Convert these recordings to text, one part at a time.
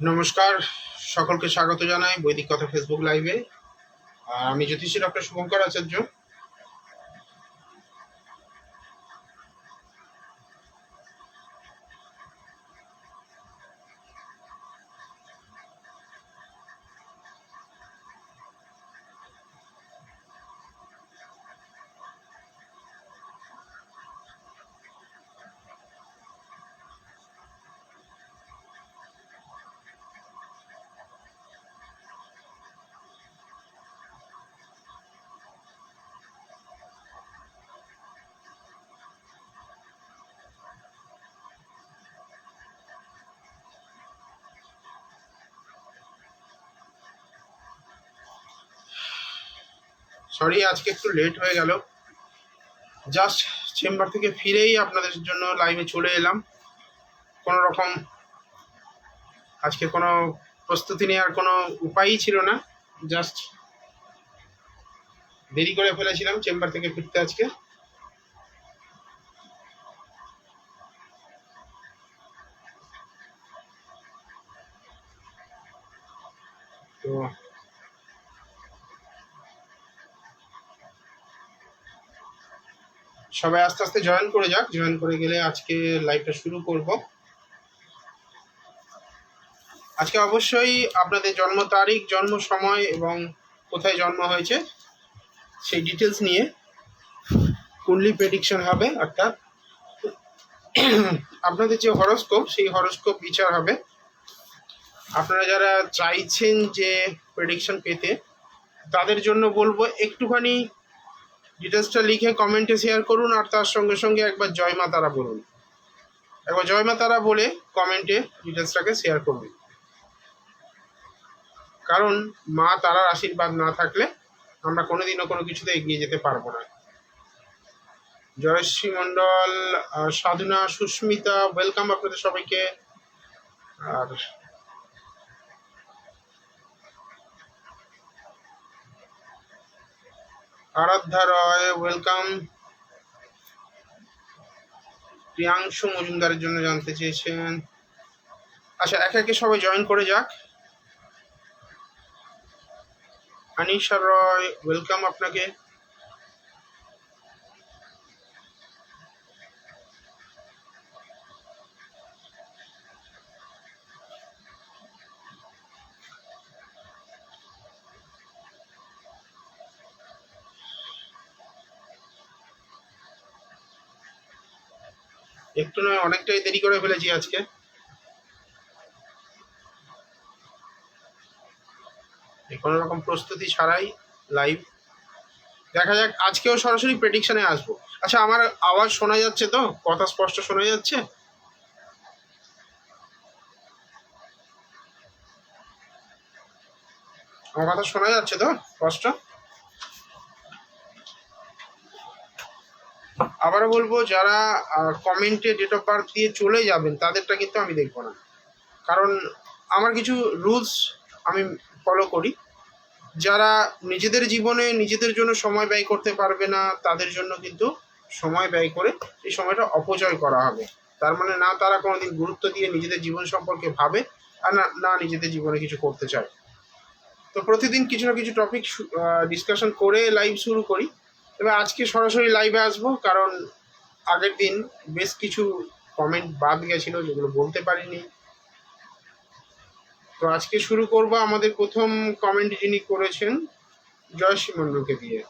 নমস্কার, সকলকে স্বাগত জানাই বৈদিক কথা ফেসবুক লাইভে। আমি জ্যোতিষী ডক্টর শুভঙ্কর আচার্য। সরি, আজকে একটু লেট হয়ে গেল। জাস্ট চেম্বার থেকে ফিরেই আপনাদের জন্য লাইভে চলে এলাম। কোনো রকম আজকে কোনো প্রস্তুতি নেওয়ার কোনো উপায়ই ছিল না। জাস্ট দেরি করে ফেলেছিলাম চেম্বার থেকে ফিরতে আজকে। তো সবাই আস্তে আস্তে জয়েন করে যাক। জয়েন করে গেলে আজকে লাইভটা শুরু করব। আজকে অবশ্যই আপনাদের জন্ম তারিখ, জন্ম সময় এবং কোথায় জন্ম হয়েছে সেই ডিটেলস নিয়ে কুণ্ডলি প্রেডিকশন হবে। অর্থাৎ আপনাদের যে হরোস্কোপ, সেই হরোস্কোপ বিচার হবে। আপনারা যারা চাইছেন যে প্রেডিকশন পেতে, তাদের জন্য বলবো একটুখানি ডিটেলসটা লিখে কমেন্টে শেয়ার করুন, আর তার সঙ্গে সঙ্গে একবার জয় মা তারা বলুন। একবার জয় মা তারা বলে কমেন্টে ডিটেলসটাকে শেয়ার করুন, কারণ মা তারার আশীর্বাদ না থাকলে আমরা কোনোদিনও কোনো কিছুতে এগিয়ে যেতে পারবো না। জয়শ্রী মণ্ডল, সাধনা, সুস্মিতা, ওয়েলকাম আপনাদের সবাইকে। আর আরাধ্যা রয়, ওয়েলকাম। প্রিয়াংশু মজুমদারের জন্য জানতে চেয়েছেন। আচ্ছা, একে একে সবাই জয়েন করে যাক। আনিশা রয়, ওয়েলকাম আপনাকে। একটু নয়, অনেকটাই দেরি করে ফেলেছি আজকে। কোনো রকম প্রস্তুতি ছাড়াই লাইভ। দেখা যাক, আজকেও সরাসরি প্রেডিকশনে আসবো। আচ্ছা, আমার আওয়াজ শোনা যাচ্ছে তো? কথা স্পষ্ট শোনা যাচ্ছে? আমার কথা শোনা যাচ্ছে তো স্পষ্ট? আবারও বলবো, যারা কমেন্টে ডেট অফ বার্থ দিয়ে চলে যাবেন তাদেরটা কিন্তু আমি দেখবো না, কারণ আমার কিছু রুলস আমি ফলো করি। যারা নিজেদের জীবনে নিজেদের জন্য সময় ব্যয় করতে পারবে না, তাদের জন্য কিন্তু সময় ব্যয় করে এই সময়টা অপচয় করা হবে। তার মানে না তারা কোনোদিন গুরুত্ব দিয়ে নিজেদের জীবন সম্পর্কে ভাবে, আর না নিজেদের জীবনে কিছু করতে চায়। তো প্রতিদিন কিছু না কিছু টপিক ডিসকাশন করে লাইভ শুরু করি। তবে আজকে সরাসরি লাইভে আসবো, কারণ আগের দিন বেশ কিছু কমেন্ট বাদ গেছিলো যেগুলো বলতে পারিনি। তো আজকে শুরু করব আমাদের প্রথম কমেন্ট যিনি করেছেন জয়শ্রী মণ্ডলকে দিয়ে।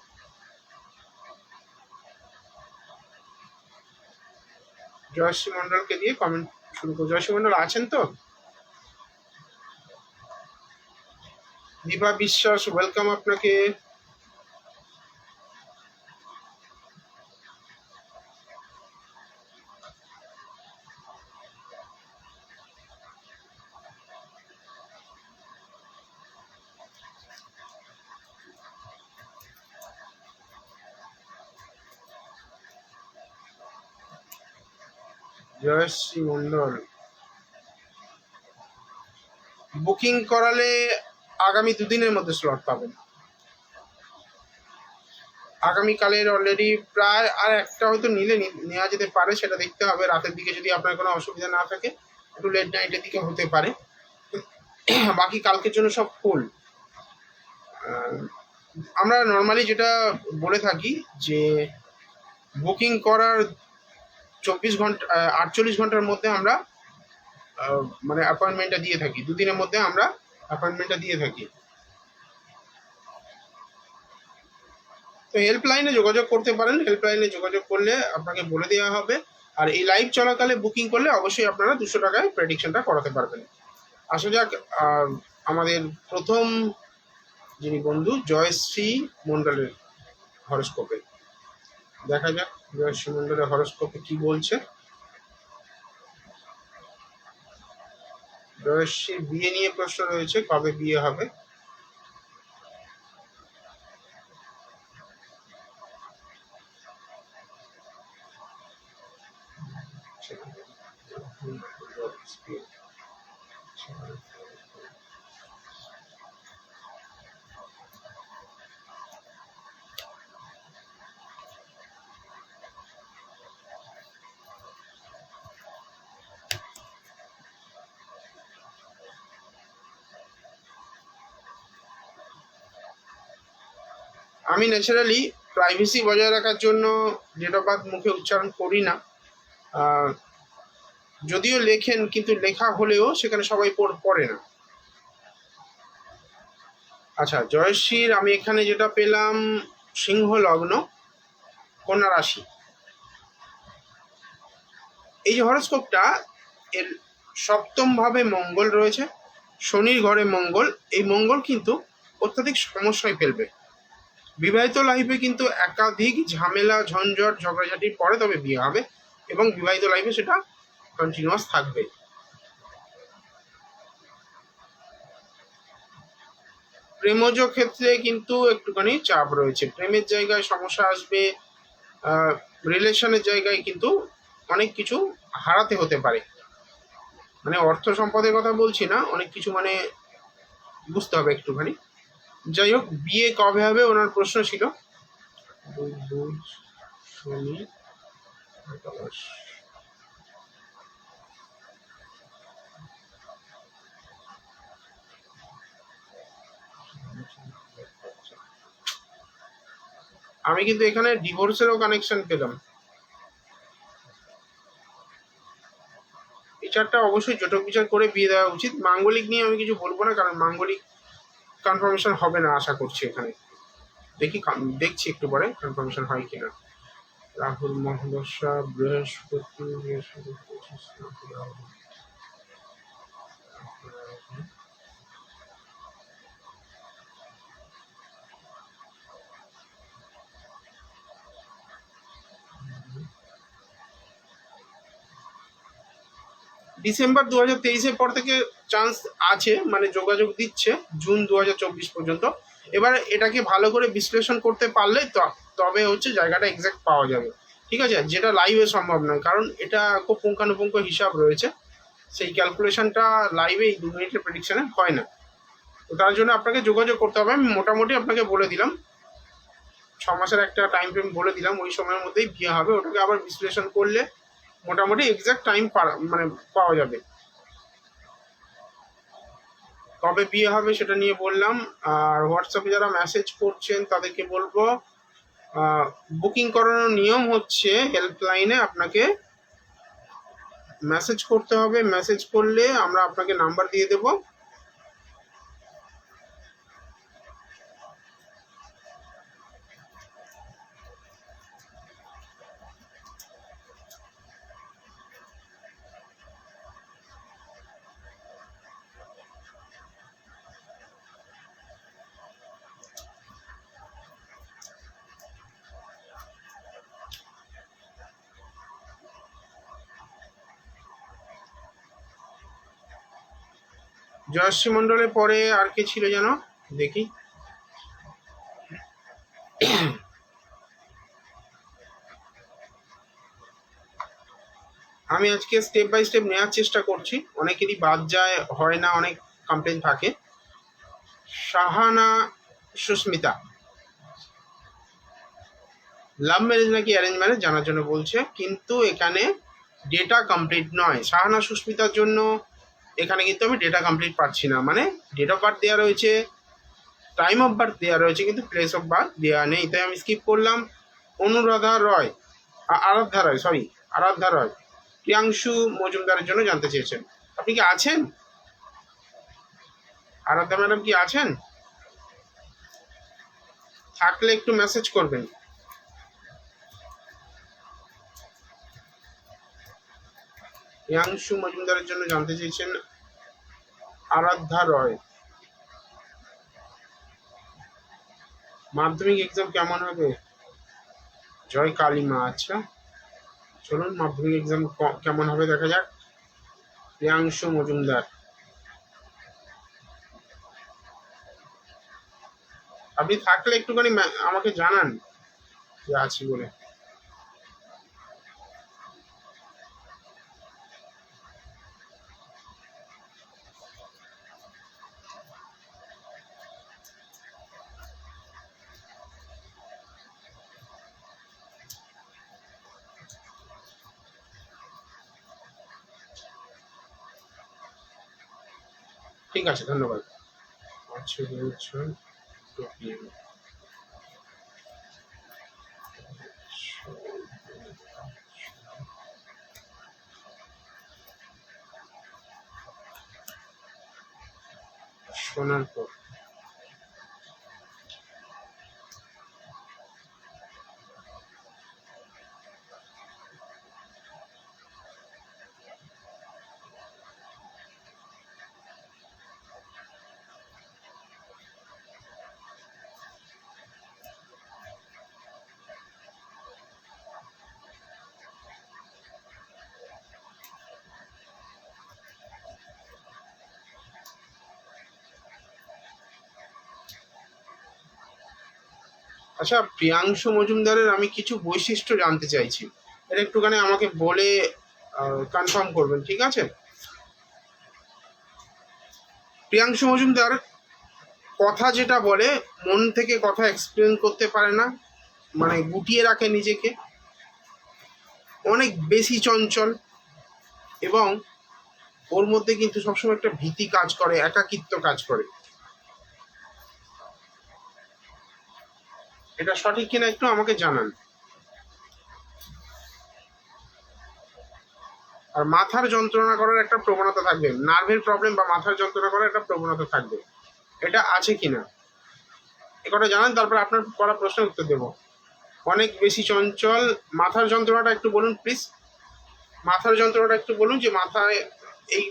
জয়শ্রী মণ্ডলকে দিয়ে কমেন্ট শুরু করব। জয়শ্রী মণ্ডল আছেন তো? দীপা বিশ্বাস, ওয়েলকাম আপনাকে। জয়শ্রী মন্ডল বুকিং করালে আগামী দুদিনের মধ্যে স্লট পাবেন। আগামীকালের অলরেডি প্রায় আর একটা হয়তো নিলে নেওয়া যেতে পারে, সেটা দেখতে হবে। রাতের দিকে যদি আপনার কোনো অসুবিধা না থাকে, একটু লেট নাইটের দিকে হতে পারে। বাকি কালকের জন্য সব ফুল। আমরা নর্মালি যেটা বলে থাকি যে বুকিং করার 48 ঘন্টার মধ্যে আমরা মানে অ্যাপয়েন্টমেন্টটা দিয়ে থাকি, দুদিনের মধ্যে আমরা অ্যাপয়েন্টমেন্টটা দিয়ে থাকি। তো হেল্পলাইনে যোগাযোগ করতে পারেন, হেল্পলাইনে যোগাযোগ করলে আপনাকে বলে দেওয়া হবে। আর এই লাইভ চলাকালে বুকিং করলে অবশ্যই আপনারা 200 টাকায় প্রেডিকশনটা করাতে পারবেন। আসা যাক আমাদের প্রথম যিনি বন্ধু জয়শ্রী মন্ডলের হরস্কোপে, দেখা যাক জয়শ্রী মন্ডলের হরস্কোপে কি বলছে। জয়শ্রীর বিয়ে নিয়ে প্রশ্ন রয়েছে, কবে বিয়ে হবে। আমি ন্যাচারালি প্রাইভেসি বজায় রাখার জন্য ডেট অফ বার্থ মুখে উচ্চারণ করি না, যদিও লেখেন, কিন্তু লেখা হলেও সেখানে সবাই পড়ে না। আচ্ছা, জয়শ্রীর আমি এখানে যেটা পেলাম, সিংহ লগ্ন, কন্যা রাশি। এই যে হরস্কোপটা, এর সপ্তম ভাবে মঙ্গল রয়েছে, শনির ঘরে মঙ্গল। এই মঙ্গল কিন্তু অত্যাধিক সমস্যায় ফেলবে। বিবাহিত লাইফে কিন্তু একাধিক ঝামেলা, ঝঞ্ঝট, ঝগড়াঝাটির পরে তবে বিয়ে হবে, এবং বিবাহিত লাইফে সেটা কন্টিনিউয়াস থাকবে। প্রেমজ ক্ষেত্রে কিন্তু একটুখানি চাপ রয়েছে, প্রেমের জায়গায় সমস্যা আসবে, রিলেশনের জায়গায় কিন্তু অনেক কিছু হারাতে হতে পারে। মানে অর্থ সম্পদের কথা বলছি না, অনেক কিছু মানে বুঝতে হবে একটুখানি। যাই হোক, বিয়ে কবে হবে ওনার প্রশ্ন ছিল। শনি আমি কিন্তু এখানে ডিভোর্সেরও কানেকশন পেলাম। বিচারটা অবশ্যই জটক বিচার করে বিয়ে দেওয়া উচিত। মাঙ্গলিক নিয়ে আমি কিছু বলবো না, কারণ মাঙ্গলিক কনফার্মেশন হবে না আশা করছি এখানে। দেখছি একটু পরে কনফার্মেশন হয় কিনা। রাহুল মহাদশা, বৃহস্পতি ডিসেম্বর 2023-এর পর থেকে চান্স আছে, মানে যোগাযোগ দিচ্ছে জুন 2024 পর্যন্ত। এবার এটাকে ভালো করে বিশ্লেষণ করতে পারলে তবে হচ্ছে জায়গাটা এক্সাক্ট পাওয়া যাবে, ঠিক আছে, যেটা লাইভে সম্ভব নয়, কারণ এটা খুব পুঙ্খানুপুঙ্খ হিসাব রয়েছে। সেই ক্যালকুলেশনটা লাইভে এই 2 মিনিটের প্রেডিকশনে হয় না। তো তার জন্য আপনাকে যোগাযোগ করতে হবে। আমি মোটামুটি আপনাকে বলে দিলাম, 6 মাসের একটা টাইম ফ্রেম বলে দিলাম, ওই সময়ের মধ্যেই বিয়ে হবে। ওটাকে আবার বিশ্লেষণ করলে মোটামুটি এক্সাক্ট টাইম মানে পাওয়া যাবে। কবে বিয়ে হবে সেটা নিয়ে বললাম। আর হোয়াটসঅ্যাপে যারা মেসেজ করছেন তাদেরকে বলবো, বুকিং করানোর নিয়ম হচ্ছে হেল্পলাইনে আপনাকে মেসেজ করতে হবে। মেসেজ করলে আমরা আপনাকে নাম্বার দিয়ে দেবো। জয়শ্রী মন্ডলের পরে আর কে ছিল যেন, দেখি। আমি আমি আজকে স্টেপ বাই স্টেপ নেওয়ার চেষ্টা করছি, অনেকেরই বাদ যায়, হয় না, অনেক কমপ্লেন থাকে। শাহানা সুস্মিতা লাভ ম্যারেজ নাকি অ্যারেঞ্জ ম্যারেজ জানার জন্য বলছে, কিন্তু এখানে ডেটা কমপ্লিট নয়। শাহানা সুস্মিতার জন্য এখানে কিন্তু আমি ডেটা কমপ্লিট পাচ্ছি না, মানে ডেট অফ বার্থ দেওয়া রয়েছে, টাইম অফ বার্থ দেওয়া রয়েছে, কিন্তু প্লেস অফ বার্থ দেওয়া নেই, তাই আমি স্কিপ করলাম। অনুরাধা রয়, আরাধ্যা রয় প্রিয়াংশু মজুমদারের জন্য জানতে চেয়েছেন। আপনি কি আছেন? আরাধ্যা ম্যাডাম কি আছেন? থাকলে একটু মেসেজ করবেন। প্রিয়াংশু মজুমদারের জন্য জানতে চেয়েছেন আরাধ্যা রয়। মাধ্যমিক এক্সাম কেমন হবে? জয় কালী মা। আচ্ছা, চলুন মাধ্যমিক এক্সাম কেমন হবে দেখা যাক। প্রিয়াংশু মজুমদার, আপনি থাকলে একটুখানি আমাকে জানান যে আছি বলে। ঠিক আছে, ধন্যবাদ। আচ্ছা, শোনার পর আচ্ছা, প্রিয়াংশু মজুমদারের আমি কিছু বৈশিষ্ট্য জানতে চাইছি, এটা একটুখানি আমাকে বলে কনফার্ম করবেন, ঠিক আছে? প্রিয়াংশু মজুমদার কথা যেটা বলে, মন থেকে কথা এক্সপ্লেন করতে পারে না, মানে গুটিয়ে রাখে নিজেকে, অনেক বেশি চঞ্চল, এবং ওর মধ্যে কিন্তু সবসময় একটা ভীতি কাজ করে, একাকিত্ব কাজ করে। এটা সঠিক কিনা একটু আমাকে জানান। আর মাথার যন্ত্রণা করার একটা প্রবণতা থাকবে, নার্ভের প্রবলেম বা মাথার যন্ত্রণা করার একটা প্রবণতা থাকবে, এটা আছে কিনা এ কথা জানান, তারপর আপনার করা প্রশ্নের উত্তর দেব। অনেক বেশি চঞ্চল, মাথার যন্ত্রণাটা একটু বলুন প্লিজ। মাথার যন্ত্রণাটা একটু বলুন, যে মাথায় এই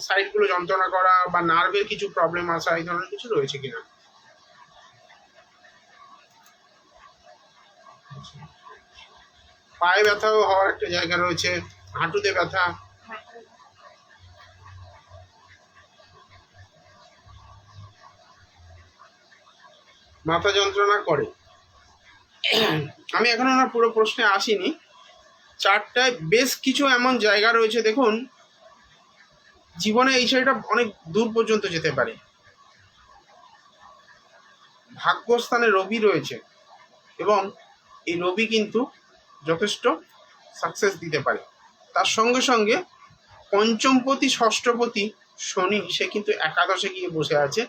সাইডগুলো যন্ত্রণা করা বা নার্ভের কিছু প্রবলেম আসা, এই ধরনের কিছু রয়েছে কিনা। পায়ে ব্যথাও হওয়ার একটা জায়গা রয়েছে, হাঁটুতে ব্যথা, মাথা যন্ত্রণা করে। আমি এখন ওনার পুরো প্রশ্নে আসিনি। চারটায় বেশ কিছু এমন জায়গা রয়েছে, দেখুন জীবনে এই সাইডটা অনেক দূর পর্যন্ত যেতে পারে। ভাগ্যস্থানে রবি রয়েছে, এবং এই রবি কিন্তু যথেষ্ট সাকসেস দিতে পারে। তার সঙ্গে সঙ্গে পঞ্চমপতি ষষ্ঠপতি শনি, সে কিন্তু একাদশে গিয়ে বসে আছে,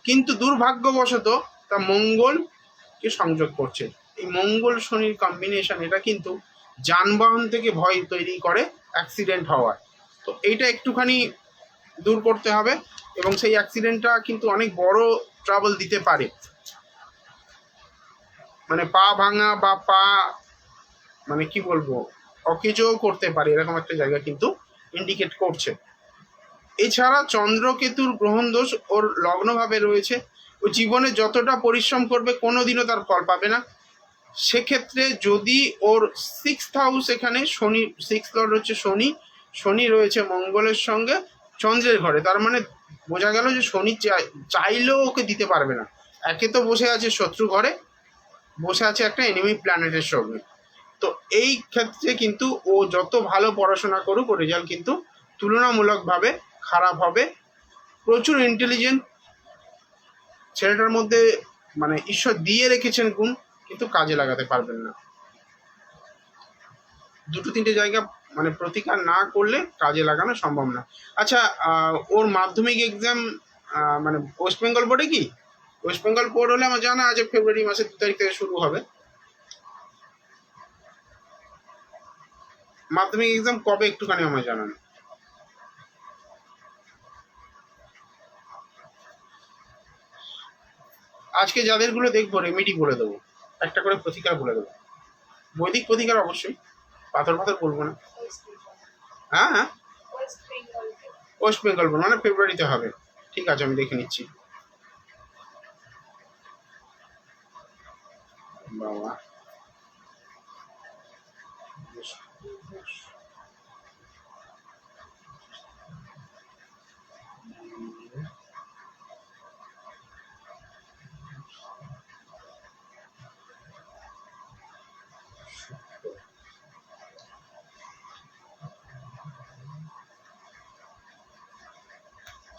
কিন্তু দুর্ভাগ্যবশত তা মঙ্গলকে সংযোগ করছে। এই মঙ্গল শনির কম্বিনেশন, এটা কিন্তু যানবাহন থেকে ভয় তৈরি করে অ্যাক্সিডেন্ট হওয়ার। তো এইটা একটুখানি দূর করতে হবে, এবং সেই অ্যাক্সিডেন্টটা কিন্তু অনেক বড় ট্রাবল দিতে পারে, মানে পা ভাঙা বা পা, মানে কি বলবো, অকেজও করতে পারে, এরকম একটা জায়গা কিন্তু ইন্ডিকেট করছে। এছাড়া চন্দ্রকেতুর গ্রহণ দোষ ওর লগ্নভাবে রয়েছে, ও জীবনে যতটা পরিশ্রম করবে কোনোদিনও তার ফল পাবে না। সেক্ষেত্রে যদি ওর 6th হাউস, এখানে শনি, 6th লর্ড হচ্ছে শনি, শনি রয়েছে মঙ্গলের সঙ্গে চন্দ্রের ঘরে, তার মানে বোঝা গেল যে শনি চাইলেও ওকে দিতে পারবে না। একে তো বসে আছে শত্রু ঘরে, বসে আছে একটা এনিমি প্ল্যানেটের সঙ্গে, তো এই ক্ষেত্রে কিন্তু ও যত ভালো পড়াশোনা করুক ও রেজাল্ট কিন্তু তুলনামূলকভাবে খারাপ হবে। প্রচুর ইন্টেলিজেন্ট ছেলেটার মধ্যে, মানে ঈশ্বর দিয়ে রেখেছেন গুণ, কিন্তু কাজে লাগাতে পারবেন না। দুটো তিনটে জায়গা মানে প্রতিকার না করলে কাজে লাগানো সম্ভব না। আচ্ছা, ওর মাধ্যমিক এক্সাম মানে ওয়েস্ট বেঙ্গল বোর্ডে কি? ওয়েস্ট বেঙ্গল বোর্ড হলে আমার জানা আছে ফেব্রুয়ারি মাসের 2 তারিখ থেকে শুরু হবে। মাধ্যমিক এক্সাম কবে একটুখানি আমার জানান। আজকে যাদেরগুলো দেখবো রেমেডি বলে দেবো, একটা করে প্রতিকার বলে দেবো। বৈদিক প্রতিকার অবশ্যই, পাথর পাথর বলবো না। হ্যাঁ হ্যাঁ, ওয়েস্ট বেঙ্গল বোর্ড মানে ফেব্রুয়ারিতে হবে। ঠিক আছে, আমি দেখে নিচ্ছি। বাবা,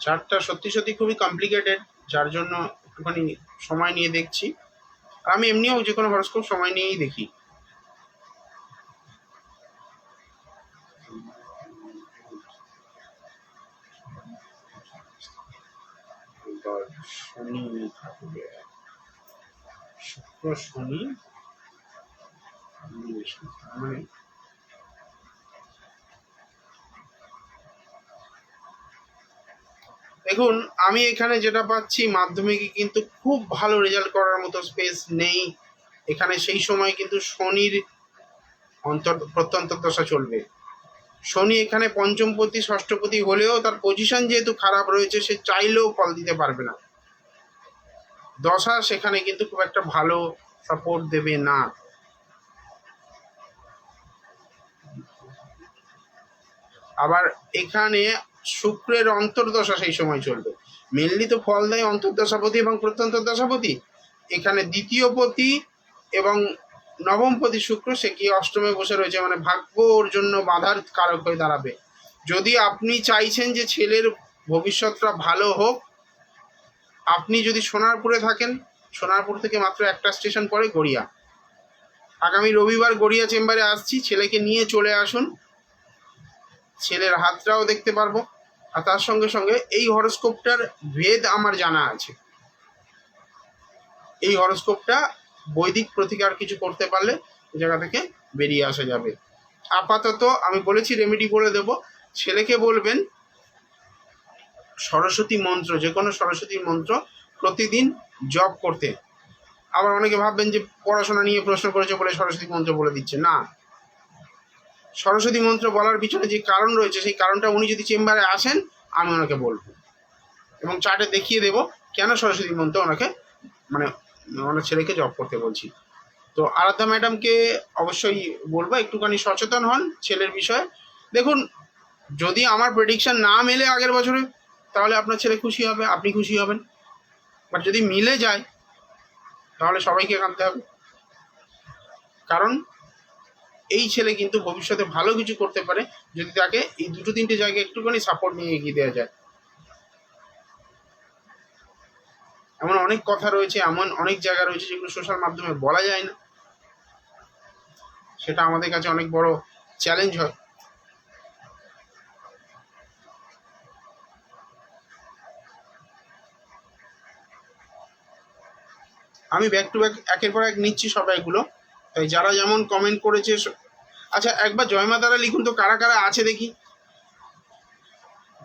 চার্টটা সত্যি সত্যি খুবই কমপ্লিকেটেড, যার জন্য একটুখানি সময় নিয়ে দেখছি। আমি এমনিও যে কোনো হরস্কোপ সময় নিয়েই দেখি। শনি থাকবে, শুক্র শনি, মানে দেখুন আমি এখানে যেটা পাচ্ছি, মাধ্যমিকে কিন্তু খুব ভালো রেজাল্ট করার মতো স্পেস নেই এখানে। সেই সময় কিন্তু শনির প্রত্যন্তর দশা চলবে। শনি এখানে পঞ্চমপতি ষষ্ঠপতি হলেও তার পজিশন যেহেতু খারাপ রয়েছে, সে চাইলেও ফল দিতে পারবে না। দশা সেখানে কিন্তু খুব একটা ভালো সাপোর্ট দেবে না। আবার এখানে শুক্রের অন্তর্দশা সেই সময় চলবে। মেনলি তো ফল দেয় অন্তর্দশাপতি এবং প্রত্যন্তর দশাপতি। এখানে দ্বিতীয় পতি এবং নবমপতি শুক্র সে কি অষ্টমে বসে রয়েছে, মানে ভাগ্য ওর জন্য বাধার কারক হয়ে দাঁড়াবে। যদি আপনি চাইছেন যে ছেলের ভবিষ্যৎটা ভালো হোক, আপনি যদি সোনারপুরে থাকেন, সোনারপুর থেকে মাত্র একটা স্টেশন পরে গড়িয়া। আগামী রবিবার গড়িয়া চেম্বারে আসছি, ছেলেকে নিয়ে চলে আসুন, ছেলের হাতটাও দেখতে পারবো। আর তার সঙ্গে সঙ্গে এই হরস্কোপটার ভেদ আমার জানা আছে। এই হরস্কোপটা বৈদিক প্রতিকার কিছু করতে পারলে জায়গা থেকে বেরিয়ে আসা যাবে। আপাতত আমি বলেছি রেমেডি বলে দেব। ছেলেকে বলবেন সরস্বতী মন্ত্র, যে কোনো সরস্বতী মন্ত্র প্রতিদিন জপ করতে। আবার অনেকে ভাববেন যে পড়াশোনা নিয়ে প্রশ্ন করেছে বলে সরস্বতী মন্ত্র বলে দিচ্ছে, না। সরস্বতী মন্ত্র বলার পিছনে যে কারণ রয়েছে, সেই কারণটা উনি যদি চেম্বারে আসেন আমি ওনাকে বলবো এবং চার্টে দেখিয়ে দেব কেন সরস্বতী মন্ত্র ওনাকে, মানে ওনার ছেলেকে জব করতে বলছি। তো আরাধ্যা ম্যাডামকে অবশ্যই বলবো একটুখানি সচেতন হন ছেলের বিষয়ে। দেখুন, যদি আমার প্রেডিকশন না মেলে আগের বছরে, তাহলে আপনার ছেলে খুশি হবে, আপনি খুশি হবেন। বাট যদি মিলে যায় তাহলে সবাইকে কাঁদতে হবে। কারণ এই ছেলে কিন্তু ভবিষ্যতে ভালো কিছু করতে পারে যদি তাকে এই দুটো তিনটে জায়গায় একটুখানি সাপোর্ট নিয়ে এগিয়ে দেওয়া যায়। এমন অনেক কথা রয়েছে, এমন অনেক জায়গা রয়েছে যেগুলো সোশ্যাল মাধ্যমে বলা যায় না, সেটা আমাদের কাছে অনেক বড় চ্যালেঞ্জ হয়। আমি ব্যাক টু ব্যাক একের পর এক নিচ্ছি সবাইগুলো, তাই যারা যেমন কমেন্ট করেছে। আচ্ছা, একবার জয়মা তারা লিখুন তো কারা কারা আছে দেখি,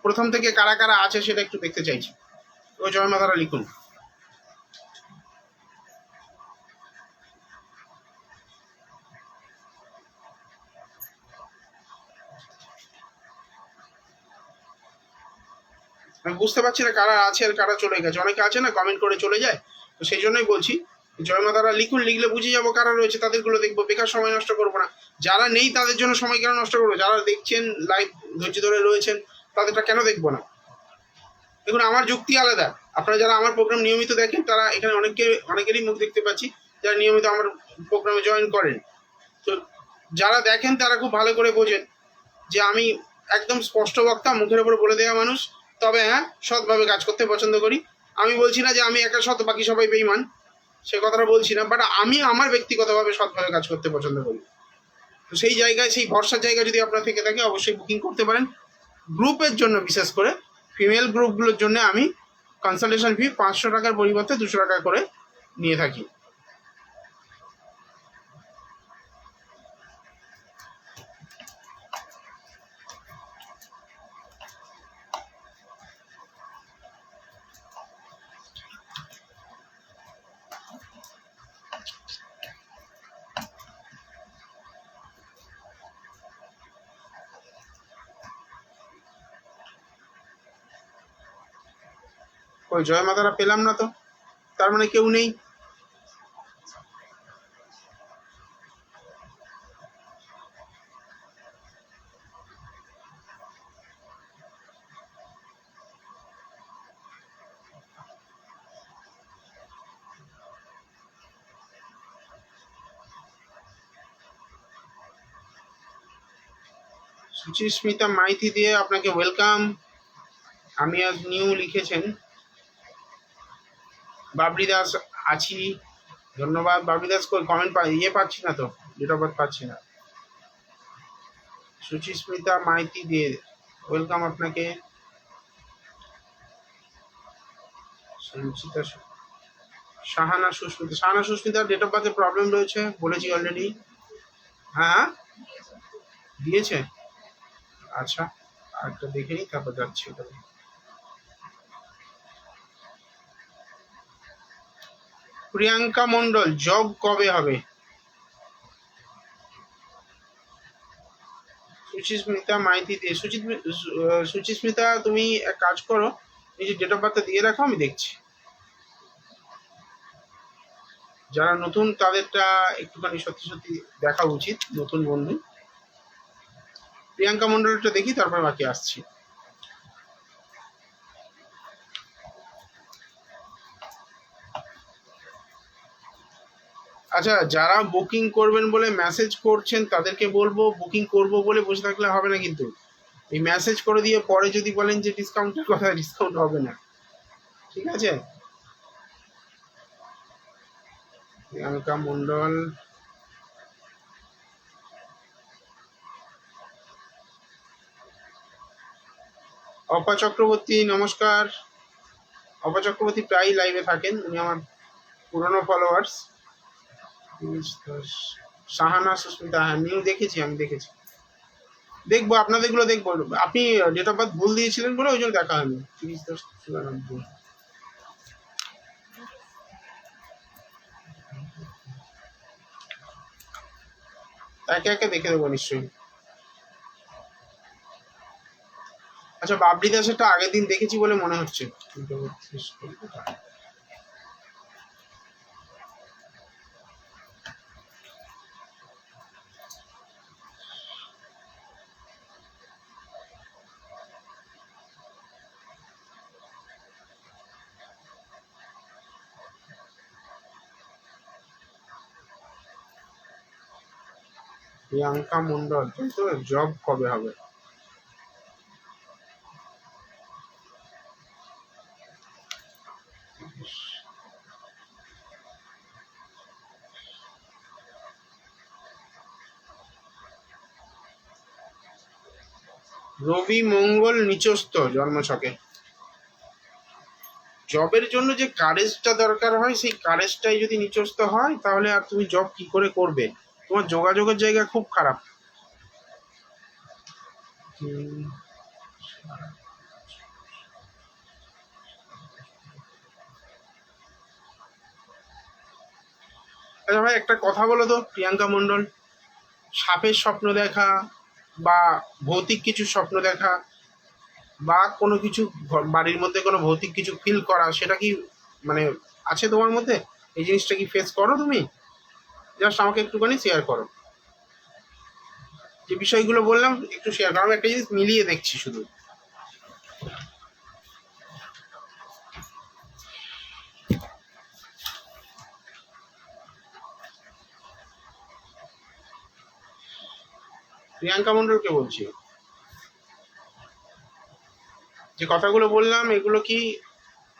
প্রথম থেকে কারা কারা আছে সেটা একটু দেখতে চাইছি। ও জয়মা তারা লিখুন। আমি বুঝতে পারছি না কারা আছে আর কারা চলে গেছে। অনেকে আছে না কমেন্ট করে চলে যায়, তো সেই জন্যই বলছি জয়মা তারা লিখুন, লিখলে বুঝে যাবো কারা রয়েছে, তাদেরগুলো দেখবো, বেকার সময় নষ্ট করবো না। যারা নেই তাদের জন্য সময় কেন নষ্ট করবো? যারা দেখছেন লাইভ ধৈর্য ধরে রয়েছেন তাদেরটা কেন দেখবো না? দেখুন, আমার যুক্তি আলাদা। আপনারা যারা আমার প্রোগ্রাম নিয়মিত দেখেন তারা এখানে অনেকেরই মুখ দেখতে পাচ্ছি যারা নিয়মিত আমার প্রোগ্রামে জয়েন করেন। তো যারা দেখেন তারা খুব ভালো করে বোঝেন যে আমি একদম স্পষ্ট বক্তা, মুখের উপর বলে দেওয়া মানুষ। তবে হ্যাঁ, সৎভাবে কাজ করতে পছন্দ করি। আমি বলছি না যে আমি একা সৎ, বাকি সবাই বেইমান, সে কথাটা বলছি না, বাট আমি আমার ব্যক্তিগতভাবে সৎভাবে কাজ করতে পছন্দ করি। তো সেই জায়গায়, সেই ভরসার জায়গা যদি আপনার থেকে থাকে, অবশ্যই বুকিং করতে পারেন। গ্রুপের জন্য, বিশেষ করে ফিমেল গ্রুপগুলোর জন্য আমি কনসালটেশন ফি 500 টাকার পরিবর্তে 200 টাকা করে নিয়ে থাকি। ওই জয় মাতারা পেলাম না তো, তার মানে কেউ নেই। সুচিস্মিতা মাইতি দিয়ে আপনাকে ওয়েলকাম। আমি আজ নিউ লিখেছেন। বাবরি দাস আছি, ধন্যবাদ। বাবরি দাস কমেন্ট পাচ্ছি না তো, ডেট অফ বার্থ পাচ্ছি না। সুচিস্মিতা মাইতি দিয়ে ওয়েলকাম আপনাকে। সঞ্চিতা, শাহানা সুস্মিতার ডেট অফ বার্থে প্রবলেম রয়েছে, বলেছি অলরেডি। হ্যাঁ, দিয়েছে। আচ্ছা, আরেকটা দেখে নিই, তারপর যাচ্ছি ওটাতে। প্রিয়াঙ্কা মন্ডল, জব কবে হবে? সুচিস্মিতা মাইতি দিয়ে সুচিস্মিতা, তুমি এক কাজ করো, নিজের ডেট অফ বার্থটা দিয়ে রাখো, আমি দেখছি। যারা নতুন তাদেরটা একটুখানি সত্যি সত্যি দেখা উচিত, নতুন বন্ধু। প্রিয়াঙ্কা মন্ডলটা দেখি, তারপর বাকি আসছি। আচ্ছা, যারা বুকিং করবেন বলে মেসেজ করছেন তাদেরকে বলবো, বুকিং করব বলে বসে থাকলে হবে না, কিন্তু এই মেসেজ করে দিয়ে পরে যদি বলেন যে ডিসকাউন্টের কথা, ডিসকাউন্ট হবে না, ঠিক আছে? প্রিয়াঙ্কা মন্ডল, অপা চক্রবর্তী, নমস্কার। অপা চক্রবর্তী প্রায় লাইভে থাকেন, উনি আমার পুরনো ফলোয়ার্স। শাহানা সুস্মিতা, হ্যাঁ নিউ দেখেছি, আমি দেখেছি, দেখবো আপনাদেরগুলো দেখবো। আপনি ডেট অফ বার্থ ভুল দিয়েছিলেন বলে ওই জন্য দেখা হয়নি। 30/10/94। একে একে দেখে দেবো নিশ্চয়ই। আচ্ছা, বাবরি দাসেরটা আগের দিন দেখেছি বলে মনে হচ্ছে। প্রিয়াঙ্কা মন্ডল, তাই তো? জব কবে হবে? রবি মঙ্গল নিচস্থ জন্মছকে। জবের জন্য যে কারেজটা দরকার হয়, সেই কারেজটাই যদি নিচস্থ হয়, তাহলে আর তুমি জব কি করে করবে? তোমার যোগাযোগের জায়গা খুব খারাপ। আচ্ছা ভাই, একটা কথা বলো তো প্রিয়াঙ্কা মন্ডল, সাপের স্বপ্ন দেখা বা ভৌতিক কিছু স্বপ্ন দেখা বা কোনো কিছু বাড়ির মধ্যে কোনো ভৌতিক কিছু ফিল করা, সেটা কি মানে আছে তোমার মধ্যে? এই জিনিসটা কি ফেস করো তুমি? জাস্ট আমাকে একটুখানি শেয়ার করো, যে বিষয়গুলো বললাম একটু শেয়ার করো, আমি একটা জিনিস মিলিয়ে দেখছি শুধু। প্রিয়াঙ্কা মণ্ডলকে বলছি। যে কথাগুলো বললাম এগুলো কি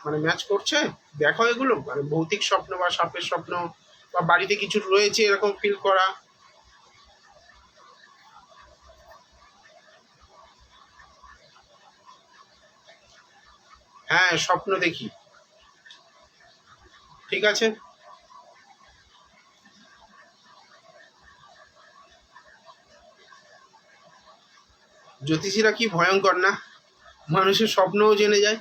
মানে ম্যাচ করছে? দেখো এগুলো মানে ভৌতিক স্বপ্ন বা সাপের স্বপ্ন বা বাড়িতে কিছু রয়েছে এরকম ফিল করা। হ্যাঁ, স্বপ্ন দেখি। ঠিক আছে। জ্যোতিষীরা কি ভয়ঙ্কর না, মানুষের স্বপ্নও জেনে যায়।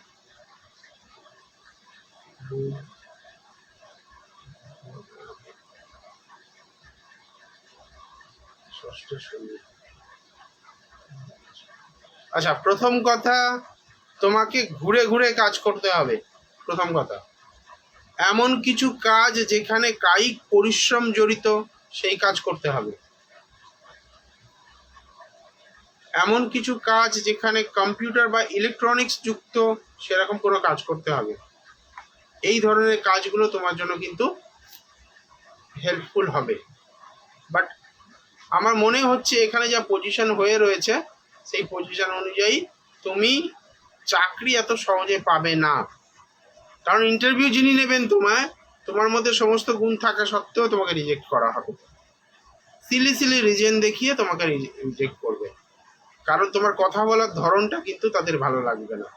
ষষ্ঠ শনি। আচ্ছা, প্রথম কথা, তোমাকে ঘুরে ঘুরে কাজ করতে হবে। প্রথম কথা, এমন কিছু কাজ যেখানে কায়িক পরিশ্রম জড়িত, সেই কাজ করতে হবে। এমন কিছু কাজ যেখানে কম্পিউটার বা ইলেকট্রনিক্স যুক্ত, সেরকম কোনো কাজ করতে হবে। এই ধরনের কাজগুলো তোমার জন্য কিন্তু হেল্পফুল হবে। বাট আমার মনে হচ্ছে এখানে যা পজিশন হয়ে রয়েছে, সেই পজিশন অনুযায়ী তুমি চাকরি এত সহজে পাবে না। কারণ ইন্টারভিউ যিনি নেবেন তোমায়, তোমার মধ্যে সমস্ত গুণ থাকা সত্ত্বেও তোমাকে রিজেক্ট করা হবে। সিলি সিলি রিজন দেখিয়ে তোমাকে রিজেক্ট করবে, কারণ তোমার কথা বলার ধরনটা কিন্তু তাদের ভালো লাগবে না।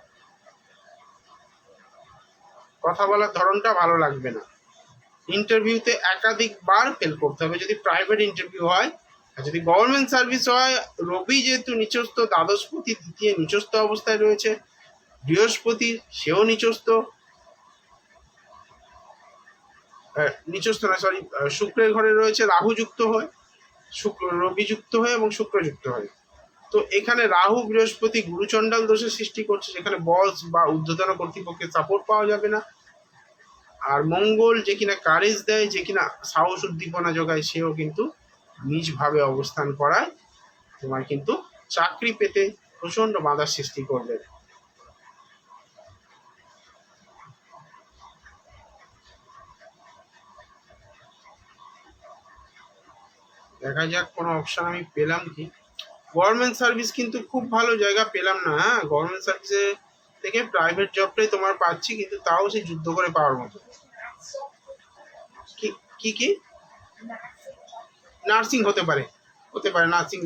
কথা বলার ধরনটা ভালো লাগবে না। ইন্টারভিউতে একাধিকবার ফেল করতে হবে যদি প্রাইভেট ইন্টারভিউ হয়। আর যদি গভর্নমেন্ট সার্ভিস হয়, রবি যেহেতু নিচস্থ, দ্বাদশপতি দ্বিতীয় নিচস্থ অবস্থায় রয়েছে, বৃহস্পতি সেও নিচস্থ, নিচস্থ না সরি, শুক্রের ঘরে রয়েছে, রাহু যুক্ত হয়, শুক্র রবি যুক্ত হয় এবং শুক্র যুক্ত হয়। তো এখানে রাহু বৃহস্পতি গুরুচণ্ডাল দোষের সৃষ্টি করছে, যেখানে বস বা ঊর্ধ্বতন কর্তৃপক্ষের সাপোর্ট পাওয়া যাবে না। আর মঙ্গল যে কিনা কারেজ দেয়, যে কিনা সাহস উদ্দীপনা যোগায়, সেও কিন্তু নিজভাবে অবস্থান করায় তোমার কিন্তু চাকরি পেতে প্রচন্ড বাধার সৃষ্টি করবে। দেখা যাক কোনো অপশন আমি পেলাম কি। গভর্নমেন্ট সার্ভিস কিন্তু খুব ভালো জায়গা পেলাম না। হ্যাঁ, গভর্নমেন্ট সার্ভিসে থেকে প্রাইভেট জবটাই তোমার পাচ্ছি, কিন্তু তাও সেই যুদ্ধ করে পাওয়ার মতো। কি কি কি নার্সিং হতে পারে, হতে পারে নার্সিং।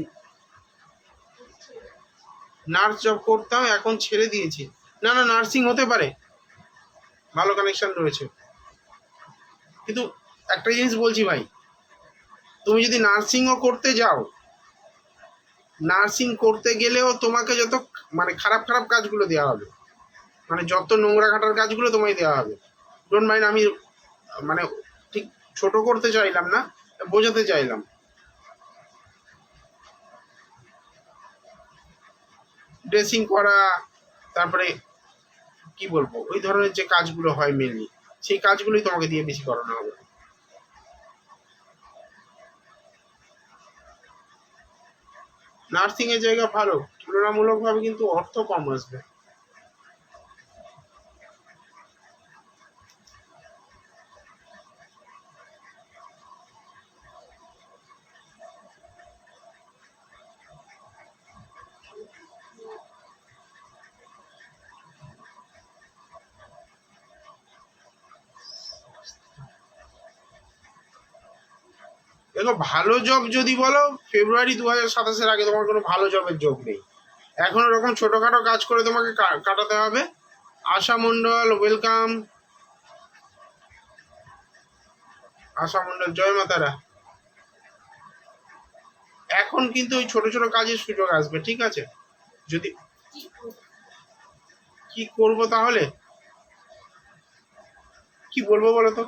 নার্স জব করতাম, এখন ছেড়ে দিয়েছি। না না, নার্সিং হতে পারে, ভালো কানেকশন রয়েছে। কিন্তু একটা জিনিস বলছি ভাই, তুমি যদি নার্সিংও করতে যাও, নার্সিং করতে গেলেও তোমাকে যত মানে খারাপ খারাপ কাজগুলো দেওয়া হবে, মানে যত নোংরা ঘাটার কাজগুলো তোমায় দেওয়া হবে। ডোন্ট মাইন্ড, আমি মানে ঠিক ছোট করতে চাইলাম না, বোঝাতে চাইলাম। ড্রেসিং করা, তারপরে কি বলবো, ওই ধরনের যে কাজগুলো হয় মেনলি, সেই কাজগুলোই তোমাকে দিয়ে বেশি করানো হবে। নার্সিং এর জায়গা ভালো, তুলনামূলকভাবে কিন্তু অর্থ কম আসবে। দেখো, ভালো জব যদি বলো, ফেব্রুয়ারি 2027-এর আগে তোমার কোনো ভালো জবের যোগ নেই। এখন ওরকম ছোটখাটো কাজ করে তোমাকে কাটাতে হবে। আশা মণ্ডল, ওয়েলকাম। আশা মণ্ডল, জয় মাতারা। এখন কিন্তু ওই ছোট ছোট কাজের সুযোগ আসবে, ঠিক আছে? যদি কি করব তাহলে, কি বলবো বলো তো,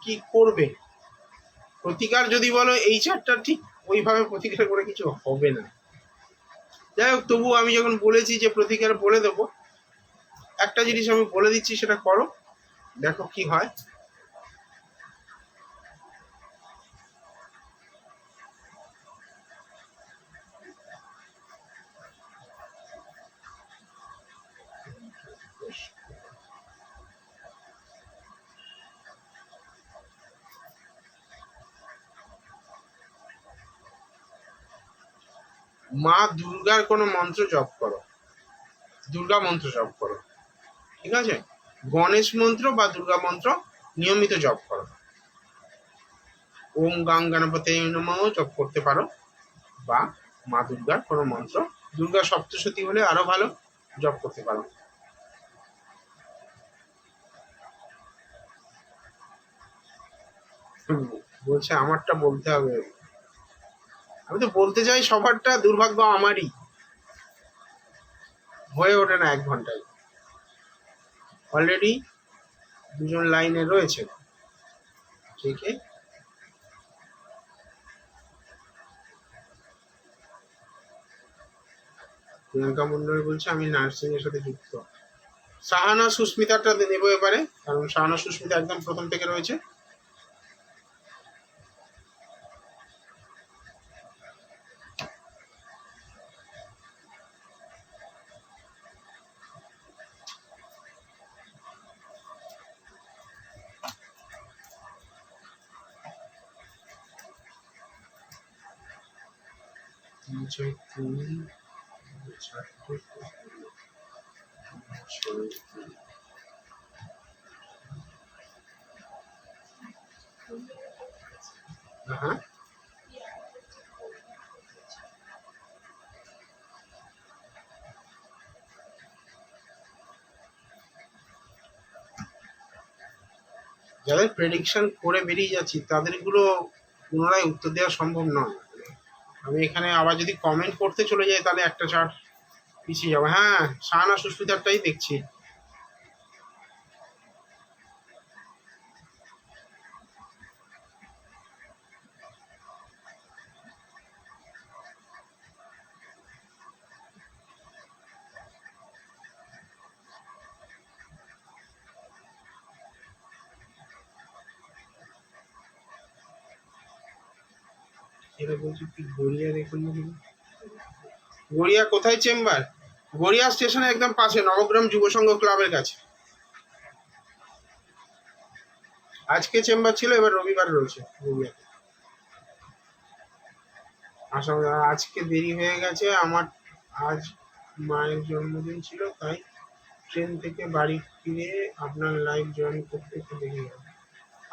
কি করবে? প্রতিকার যদি বলো, এই চারটা ঠিক ওইভাবে প্রতিকার করে কিছু হবে না। যাই হোক, তবু আমি যখন বলেছি যে প্রতিকার বলে দেবো, একটা জিনিস আমি বলে দিচ্ছি, সেটা করো, দেখো কি হয়। মা দুর্গার কোনো মন্ত্র জপ করো, দুর্গা মন্ত্র জপ করো, ঠিক আছে? গণেশ মন্ত্র বা দুর্গা মন্ত্র নিয়মিত জপ করো। ওম গাং গণপতে নমঃ জপ করতে পারো, বা মা দুর্গার কোনো মন্ত্র, দুর্গা সপ্তশতী হলে আরো ভালো, জপ করতে পারো। বলছে আমারটা বলতে হবে, আমি তো বলতে চাই সবারটা, দুর্ভাগ্য আমারই হয়ে ওঠে না 1 ঘন্টায়। অলরেডি 2জন লাইনে রয়েছে, ঠিক আছে? প্রিয়াঙ্কা মন্ডল বলছে আমি নার্সিং এর সাথে যুক্ত। সাহানা সুস্মিতাটা নেবো এবারে, কারণ সাহানা সুস্মিতা একদম প্রথম থেকে রয়েছে। হ্যাঁ, যাদের প্রেডিকশন করে বেরিয়ে যাচ্ছি তাদেরগুলো পুনরায় উত্তর দেওয়া সম্ভব নয়। আমি এখানে আবার যদি কমেন্ট করতে চলে যাই তাহলে একটা চার্ট পিছিয়ে যাবো। হ্যাঁ, সাহানা সুস্মিতারটাই দেখছি। এটা বলছি কি গড়িয়া দেখুন, গড়িয়া কোথায় চেম্বার? গড়িয়া স্টেশনের একদম পাশে, নবগ্রাম যুব সংঘ ক্লাবের কাছে। আজকে চেম্বার ছিল, এবার রবিবার রয়েছে গড়িয়াতে। আশা করি আজকে দেরি হয়ে গেছে আমার, আজ মায়ের জন্মদিন ছিল, তাই ট্রেন থেকে বাড়ি ফিরে আপনার লাইভ জয়েন করতে একটু দেরি হবে।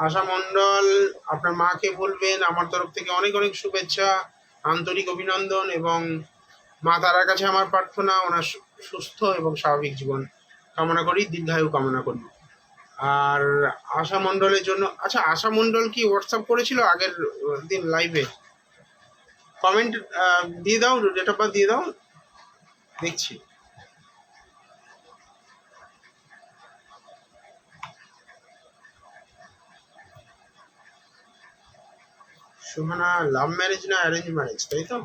আশা মণ্ডল, আপনার মাকে বলবেন আমার তরফ থেকে অনেক অনেক শুভেচ্ছা, আন্তরিক অভিনন্দন, এবং মা তারার কাছে আমার প্রার্থনা ওনার সুস্থ এবং স্বাভাবিক জীবন কামনা করি, দীর্ঘায়ু কামনা করি। আর আশা মণ্ডলের জন্য, আচ্ছা আশা মণ্ডল কি হোয়াটসঅ্যাপ করেছিল আগের দিন লাইভে? কমেন্ট দিয়ে দাও, ডেট অফ বার্থ দিয়ে দাও, দেখছি। সুহানা লাভ ম্যারেজ না অ্যারেঞ্জ ম্যারেজ, তাই তো?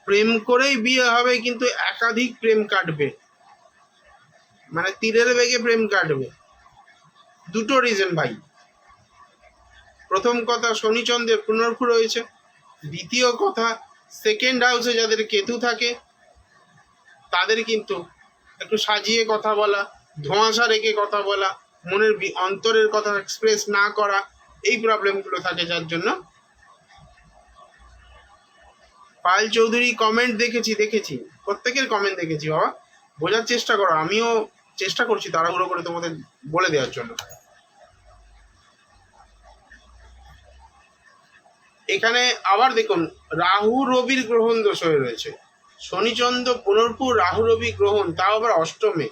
প্রেম করেই বিয়ে হবে, কিন্তু একাধিক প্রেম কাটবে, মানে তীরের বেগে প্রেম কাটবে। দুটো রিজন ভাই। প্রথম কথা, শনিচন্দ্রের পুনর্ভূ রয়েছে। দ্বিতীয় কথা, সেকেন্ড হাউসে যাদের কেতু থাকে তাদের কিন্তু একটু সাজিয়ে কথা বলা, ধোঁয়াশা রেখে কথা বলা, মনের অন্তরের কথা এক্সপ্রেস না করা, এই প্রবলেমগুলো থাকে, যার জন্য। পায়েল চৌধুরী কমেন্ট দেখেছি, প্রত্যেকের কমেন্ট দেখেছি বাবা, বোঝার চেষ্টা করো, আমিও চেষ্টা করছি তাড়াহুড়ো করে তোমাদের বলে দেওয়ার জন্য। এখানে আবার দেখুন, রাহু রবির গ্রহণ দোষ হয়ে রয়েছে, শনিচন্দ্র পুনর্পুর রাহু রবি গ্রহণ, তাও আবার অষ্টমে।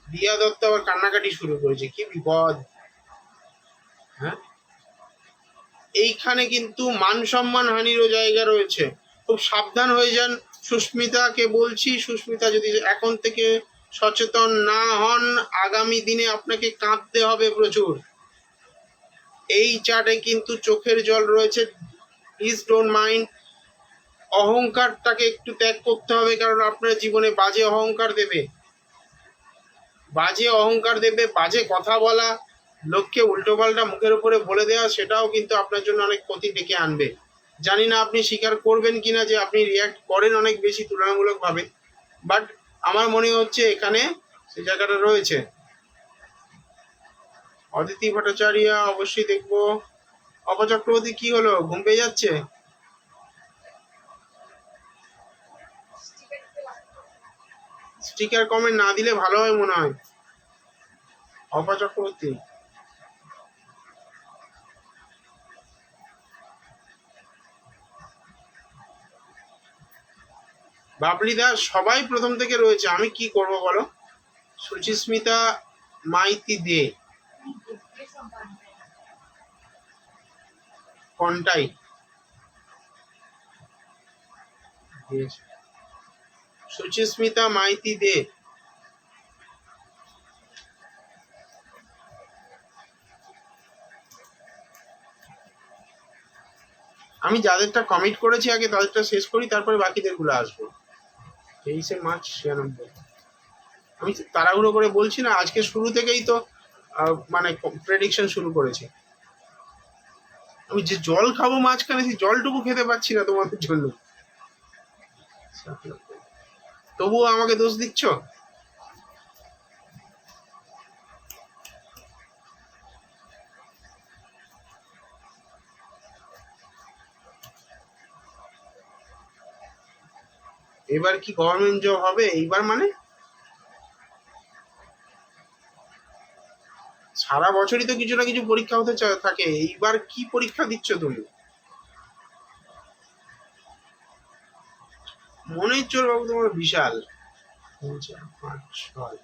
দিয়া দত্ত আবার কান্নাকাটি শুরু করেছে, কি বিপদ! হ্যাঁ, এইখানে কিন্তু মান সম্মান হানিরও জায়গা রয়েছে, খুব সাবধান হয়ে যান। সুস্মিতাকে বলছি, সুস্মিতা যদি এখন থেকে সচেতন না হন, আগামী দিনে আপনাকে কাঁদতে হবে প্রচুর। এই চার্টে কিন্তু চোখের জল রয়েছে, প্লিজ ডোন্ট মাইন্ড। অহংকারটাকে একটু ত্যাগ করতে হবে, কারণ আপনার জীবনে বাজে অহংকার দেবে, বাজে কথা বলা, লোককে উল্টোপাল্টা মুখের উপরে বলে দেওয়া, সেটাও কিন্তু আপনার জন্য অনেক ক্ষতি ডেকে আনবে। জানি না আপনি স্বীকার করবেন কিনা যে আপনি রিয়াক্ট করেন অনেক বেশি তুলনামূলকভাবে, বাট আমার মনে হচ্ছে এখানে সেই জায়গাটা রয়েছে। অদিতি ভট্টাচার্য অবশ্যই দেখবো। অপা চক্রবর্তী কি হলো, ঘুম পেয়ে যাচ্ছে? স্টিকার কমেন্ট না দিলে ভালো হয় মনে হয়। অপা চক্রবর্তী, বাবলি দাস, সবাই প্রথম থেকে রয়েছে, আমি কি করব বলো। সুচিস্মিতা মাইতি দে, কন্টাই সুচিস্মিতা মাইতি দে। আমি যাদেরটা কমিট করেছি আগে তাদেরটা শেষ করি, তারপরে বাকিদের গুলো আসবো। 23 মার্চ 96। আমি তাড়াহুড়ো করে বলছি না, আজকে শুরু থেকেই তো মানে প্রেডিকশন শুরু করেছি। আমি যে জল খাবো মাঝখানে, সেই জলটুকু খেতে পাচ্ছি না তোমাদের জন্য, তবুও আমাকে দোষ দিচ্ছ। এবার কি গভর্নমেন্ট জব হবে এইবার? মানে সারা বছরই তো কিছু না কিছু পরীক্ষা হতে থাকে, এইবার কি পরীক্ষা দিচ্ছ তুমি? মনের চোর বাবু তোমার বিশাল। 5, 6,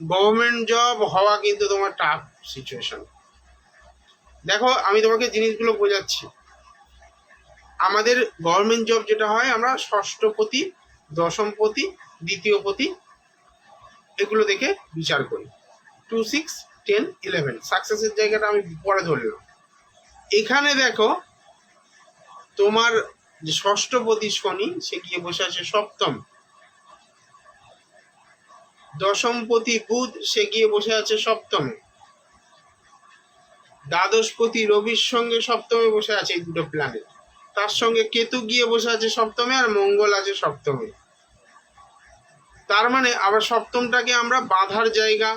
গভর্নমেন্ট জব হওয়া কিন্তু তোমার টাফ সিচুয়েশন। দেখো আমি তোমাকে জিনিসগুলো বোঝাচ্ছি। আমাদের গভর্নমেন্ট জব যেটা হয়, আমরা ষষ্ঠপতি, দশমপতি, দ্বিতীয়পতি এগুলো দেখে বিচার করি। 2, 6, 10, 11 সাকসেসের জায়গাটা আমি পরে ধরলাম। এখানে দেখো তোমার যে ষষ্ঠপতি শনি, সে গিয়ে বসে আছে সপ্তম। দশমপতি বুধ, সে গিয়ে বসে আছে সপ্তমে। দ্বাদশপতি রবির সঙ্গে সপ্তমে বসে আছে এই দুটো প্ল্যানেট। তার সঙ্গে কেতু গিয়ে বসে আছে সপ্তমে, আর মঙ্গল আছে সপ্তমে। তার মানে আবার সপ্তমটাকে আমরা বাধার জায়গা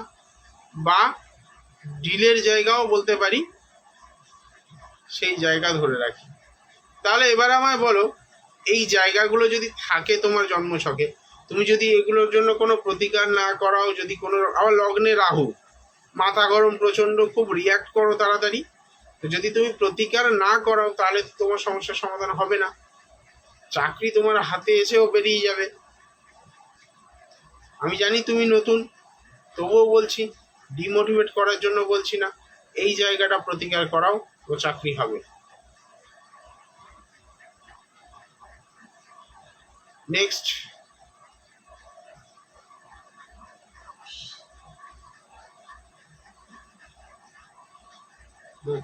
বা ডিলের জায়গাও বলতে পারি, সেই জায়গা ধরে রাখি। তাহলে এবার আমায় বলো, এই জায়গাগুলো যদি থাকে তোমার জন্মছকে, তুমি যদি এগুলোর জন্য কোনো প্রতিকার না করাও, যদি কোনো আবার লগ্নে রাহু, মাথা গরম প্রচন্ড, খুব রিয়াক্ট করো তাড়াতাড়ি, তো যদি তুমি প্রতিকার না করাও তাহলে তো তোমার সমস্যার সমাধান হবে না। চাকরি তোমার হাতে এসেও বেরিয়ে যাবে। আমি জানি তুমি নতুন, তবুও বলছি, ডিমোটিভেট করার জন্য বলছি না। এই জায়গাটা প্রতিকার করাও, তো চাকরি হবে। নেক্সট,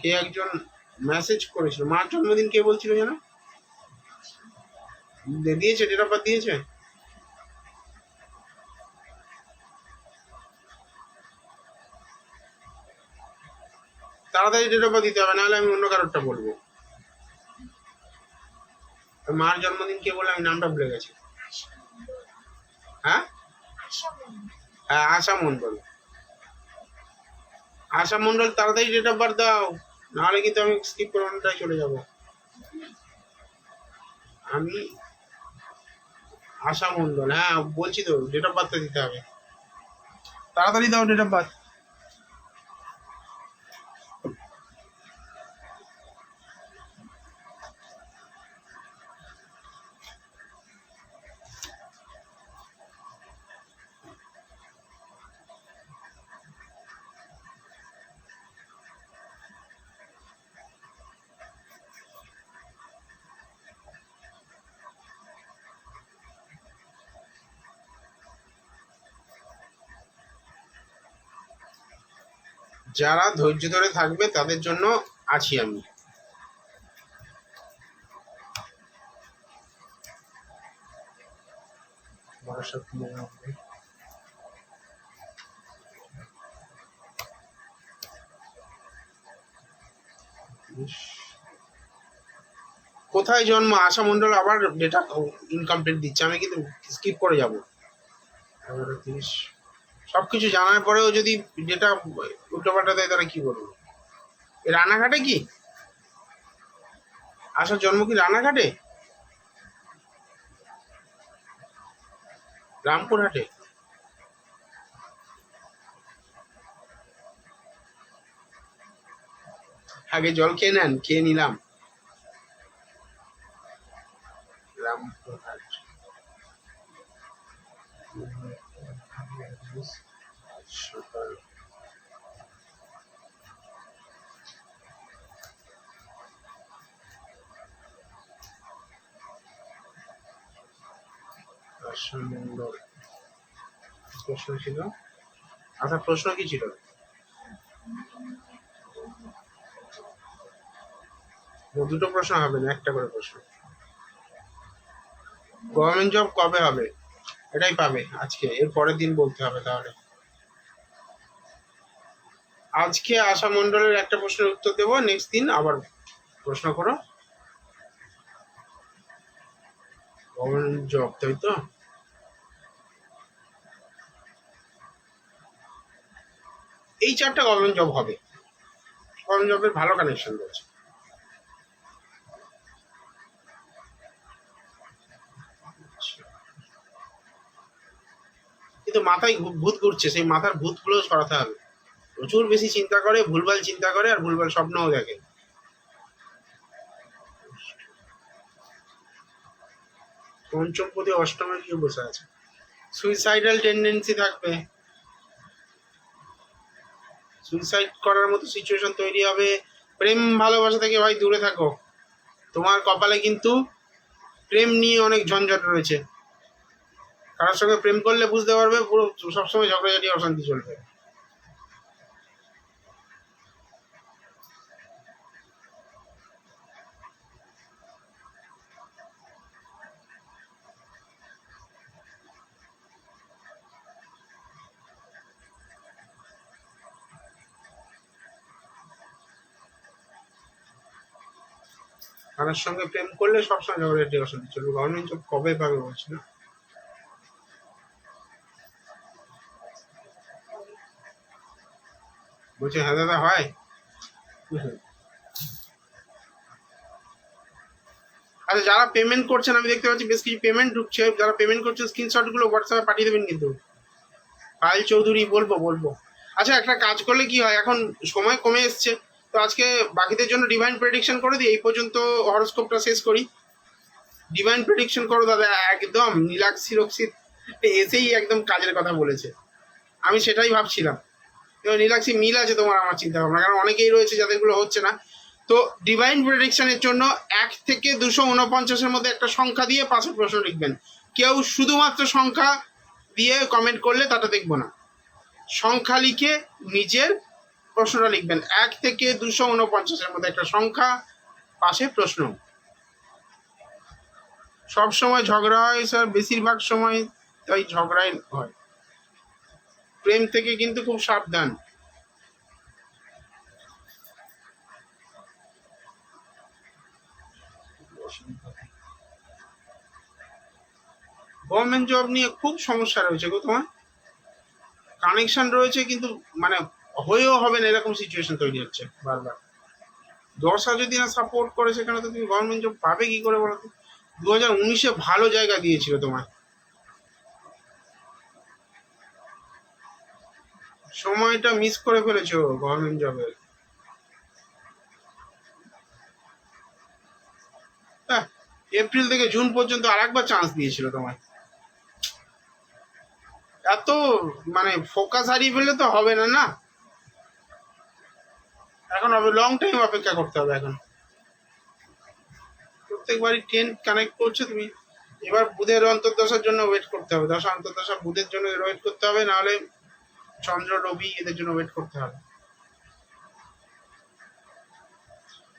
কে একজন মেসেজ করেছিল, মার জন্মদিন কে বলছিল যেন? দিয়েছে, ডেট অফ বার্থ দিয়েছে? তাড়াতাড়ি ডেট অফ বার্থ দিতে হবে, নাহলে আমি অন্য কারোরটা বলবো। মার জন্মদিন কে বলে আমি নামটা ভুলে গেছি। হ্যাঁ হ্যাঁ, আশা মন্ডল। আশা মন্ডল, তাড়াতাড়ি ডেট অফ বার্থ দাও, নাহলে কিন্তু আমি স্কিপ করে অন্যটায় চলে যাব। আমি আশা মন্ডল, হ্যাঁ বলছি তো, ডেট অফ বার্থটা দিতে হবে। তাড়াতাড়ি দাও ডেট অফ বার্থ। যারা ধৈর্য ধরে থাকবে তাদের জন্য আছি আমি। কোথায় জন্ম আশা মণ্ডল আবার ডেটা ইনকমপ্লিট দিচ্ছে, আমি কিন্তু স্কিপ করে যাব। 11:30 সবকিছু জানার পরেও যদি ডেটা উল্টোপাল্টা দেয় তাহলে কি করবো? রানাঘাটে কি আশার জন্ম কি রানাঘাটে, রামপুরহাটে? আগে জল খেয়ে নেন, খেয়ে নিলাম। রামপুরহাট সকাল আশা মণ্ডল প্রশ্ন ছিল, আচ্ছা প্রশ্ন কি ছিল? দুটো প্রশ্ন হবে না, একটা করে প্রশ্ন। গভর্নমেন্ট জব কবে হবে এটাই পাবে আজকে, এর পরের দিন বলতে হবে তাহলে। আজকে আশা মণ্ডলের একটা প্রশ্নের উত্তর দেবো, নেক্সট দিন আবার প্রশ্ন করো। গভর্নমেন্ট জব তাই তো, এই 4টা গভর্নমেন্ট জব হবে, গভর্নমেন্ট জবের ভালো কানেকশন রয়েছে। কিন্তু মাথায় ভূত ঘুরছে, সেই মাথার ভূতগুলো সরাতে হবে। প্রচুর বেশি চিন্তা করে, ভুলভাল চিন্তা করে, আর ভুলভাল স্বপ্নও দেখে। পঞ্চমপতি অষ্টমে কি বসে আছে, সুইসাইডাল টেন্ডেন্সি থাকবে, সুইসাইড করার মতো সিচুয়েশন তৈরি হবে। প্রেম ভালোবাসা থেকে ভাই দূরে থাকো, তোমার কপালে কিন্তু প্রেম নিয়ে অনেক ঝঞ্ঝট রয়েছে। কারোর সঙ্গে প্রেম করলে বুঝতে পারবে পুরো সবসময় ঝগড়াঝাটি অশান্তি চলবে। কারোর সঙ্গে প্রেম করলে সবসময় ঝগড়াঝাটি অশান্তি চলবে। গভর্নমেন্ট জব কবে পাবে বলছি না, বলছে হ্যাঁ দাদা হয়। আচ্ছা যারা পেমেন্ট করছেন, আমি দেখতে পাচ্ছি বেশ কিছু পেমেন্ট ঢুকছে, যারা পেমেন্ট করছেন স্ক্রিনশট গুলো হোয়াটসঅ্যাপে পাঠিয়ে দেবেন কিন্তু। পায়েল চৌধুরী বলবো। আচ্ছা একটা কাজ করলে কি হয়, এখন সময় কমে এসছে, তো আজকে বাকিদের জন্য ডিভাইন প্রেডিকশন করে দিই, এই পর্যন্ত হরোস্কোপটা শেষ করি। ডিভাইন প্রেডিকশন করো দাদা, একদম নীলাক্ষী রক্ষিত এসেই একদম কাজের কথা বলেছে, আমি সেটাই ভাবছিলাম। নীলাক্ষী মিল আছে তোমার আমার চিন্তা ভাবনা, কারণ অনেকেই রয়েছে যাদেরগুলো হচ্ছে না। তো ডিভাইন প্রেডিকশনের জন্য 1 থেকে 249-এর মধ্যে একটা সংখ্যা দিয়ে 5 প্রশ্ন লিখবেন। কেউ শুধুমাত্র সংখ্যা দিয়ে কমেন্ট করলে তাটা দেখবো না, সংখ্যা লিখে নিজের প্রশ্নটা লিখবেন। 1 থেকে 249-এর মধ্যে একটা সংখ্যা, পাশে প্রশ্ন। সব সময় ঝগড়া হয় স্যার, বেশিরভাগ সময় তাই ঝগড়াই হয়। প্রেম থেকে কিন্তু খুব সাবধান। গভর্নমেন্ট জব নিয়ে খুব সমস্যা রয়েছে গো তোমার, কানেকশন রয়েছে কিন্তু মানে হয়েও হবে না এরকম সিচুয়েশন তৈরি হচ্ছে বারবার। দশা যদি না সাপোর্ট করে সেখানে তো তুমি গভর্নমেন্ট জব পাবে কি করে বলো তো? 2019-এ ভালো জায়গা দিয়েছিল তোমার, সময়টা মিস করে ফেলেছো গভর্নমেন্ট জবের। এপ্রিল থেকে জুন পর্যন্ত আর একবার চান্স দিয়েছিল তোমায়, এত মানে ফোকাস হারিয়ে ফেললে তো হবে না না, এখন হবে লং টাইম অপেক্ষা করতে হবে। এখন প্রত্যেকবারই ট্রেন কানেক্ট করছো তুমি, এবার বুধের অন্তর্দশার জন্য ওয়েট করতে হবে, দশা অন্তর্দশা বুধের জন্য ওয়েট করতে হবে, নাহলে চন্দ্র রবি এদের জন্য ওয়েট করতে হবে।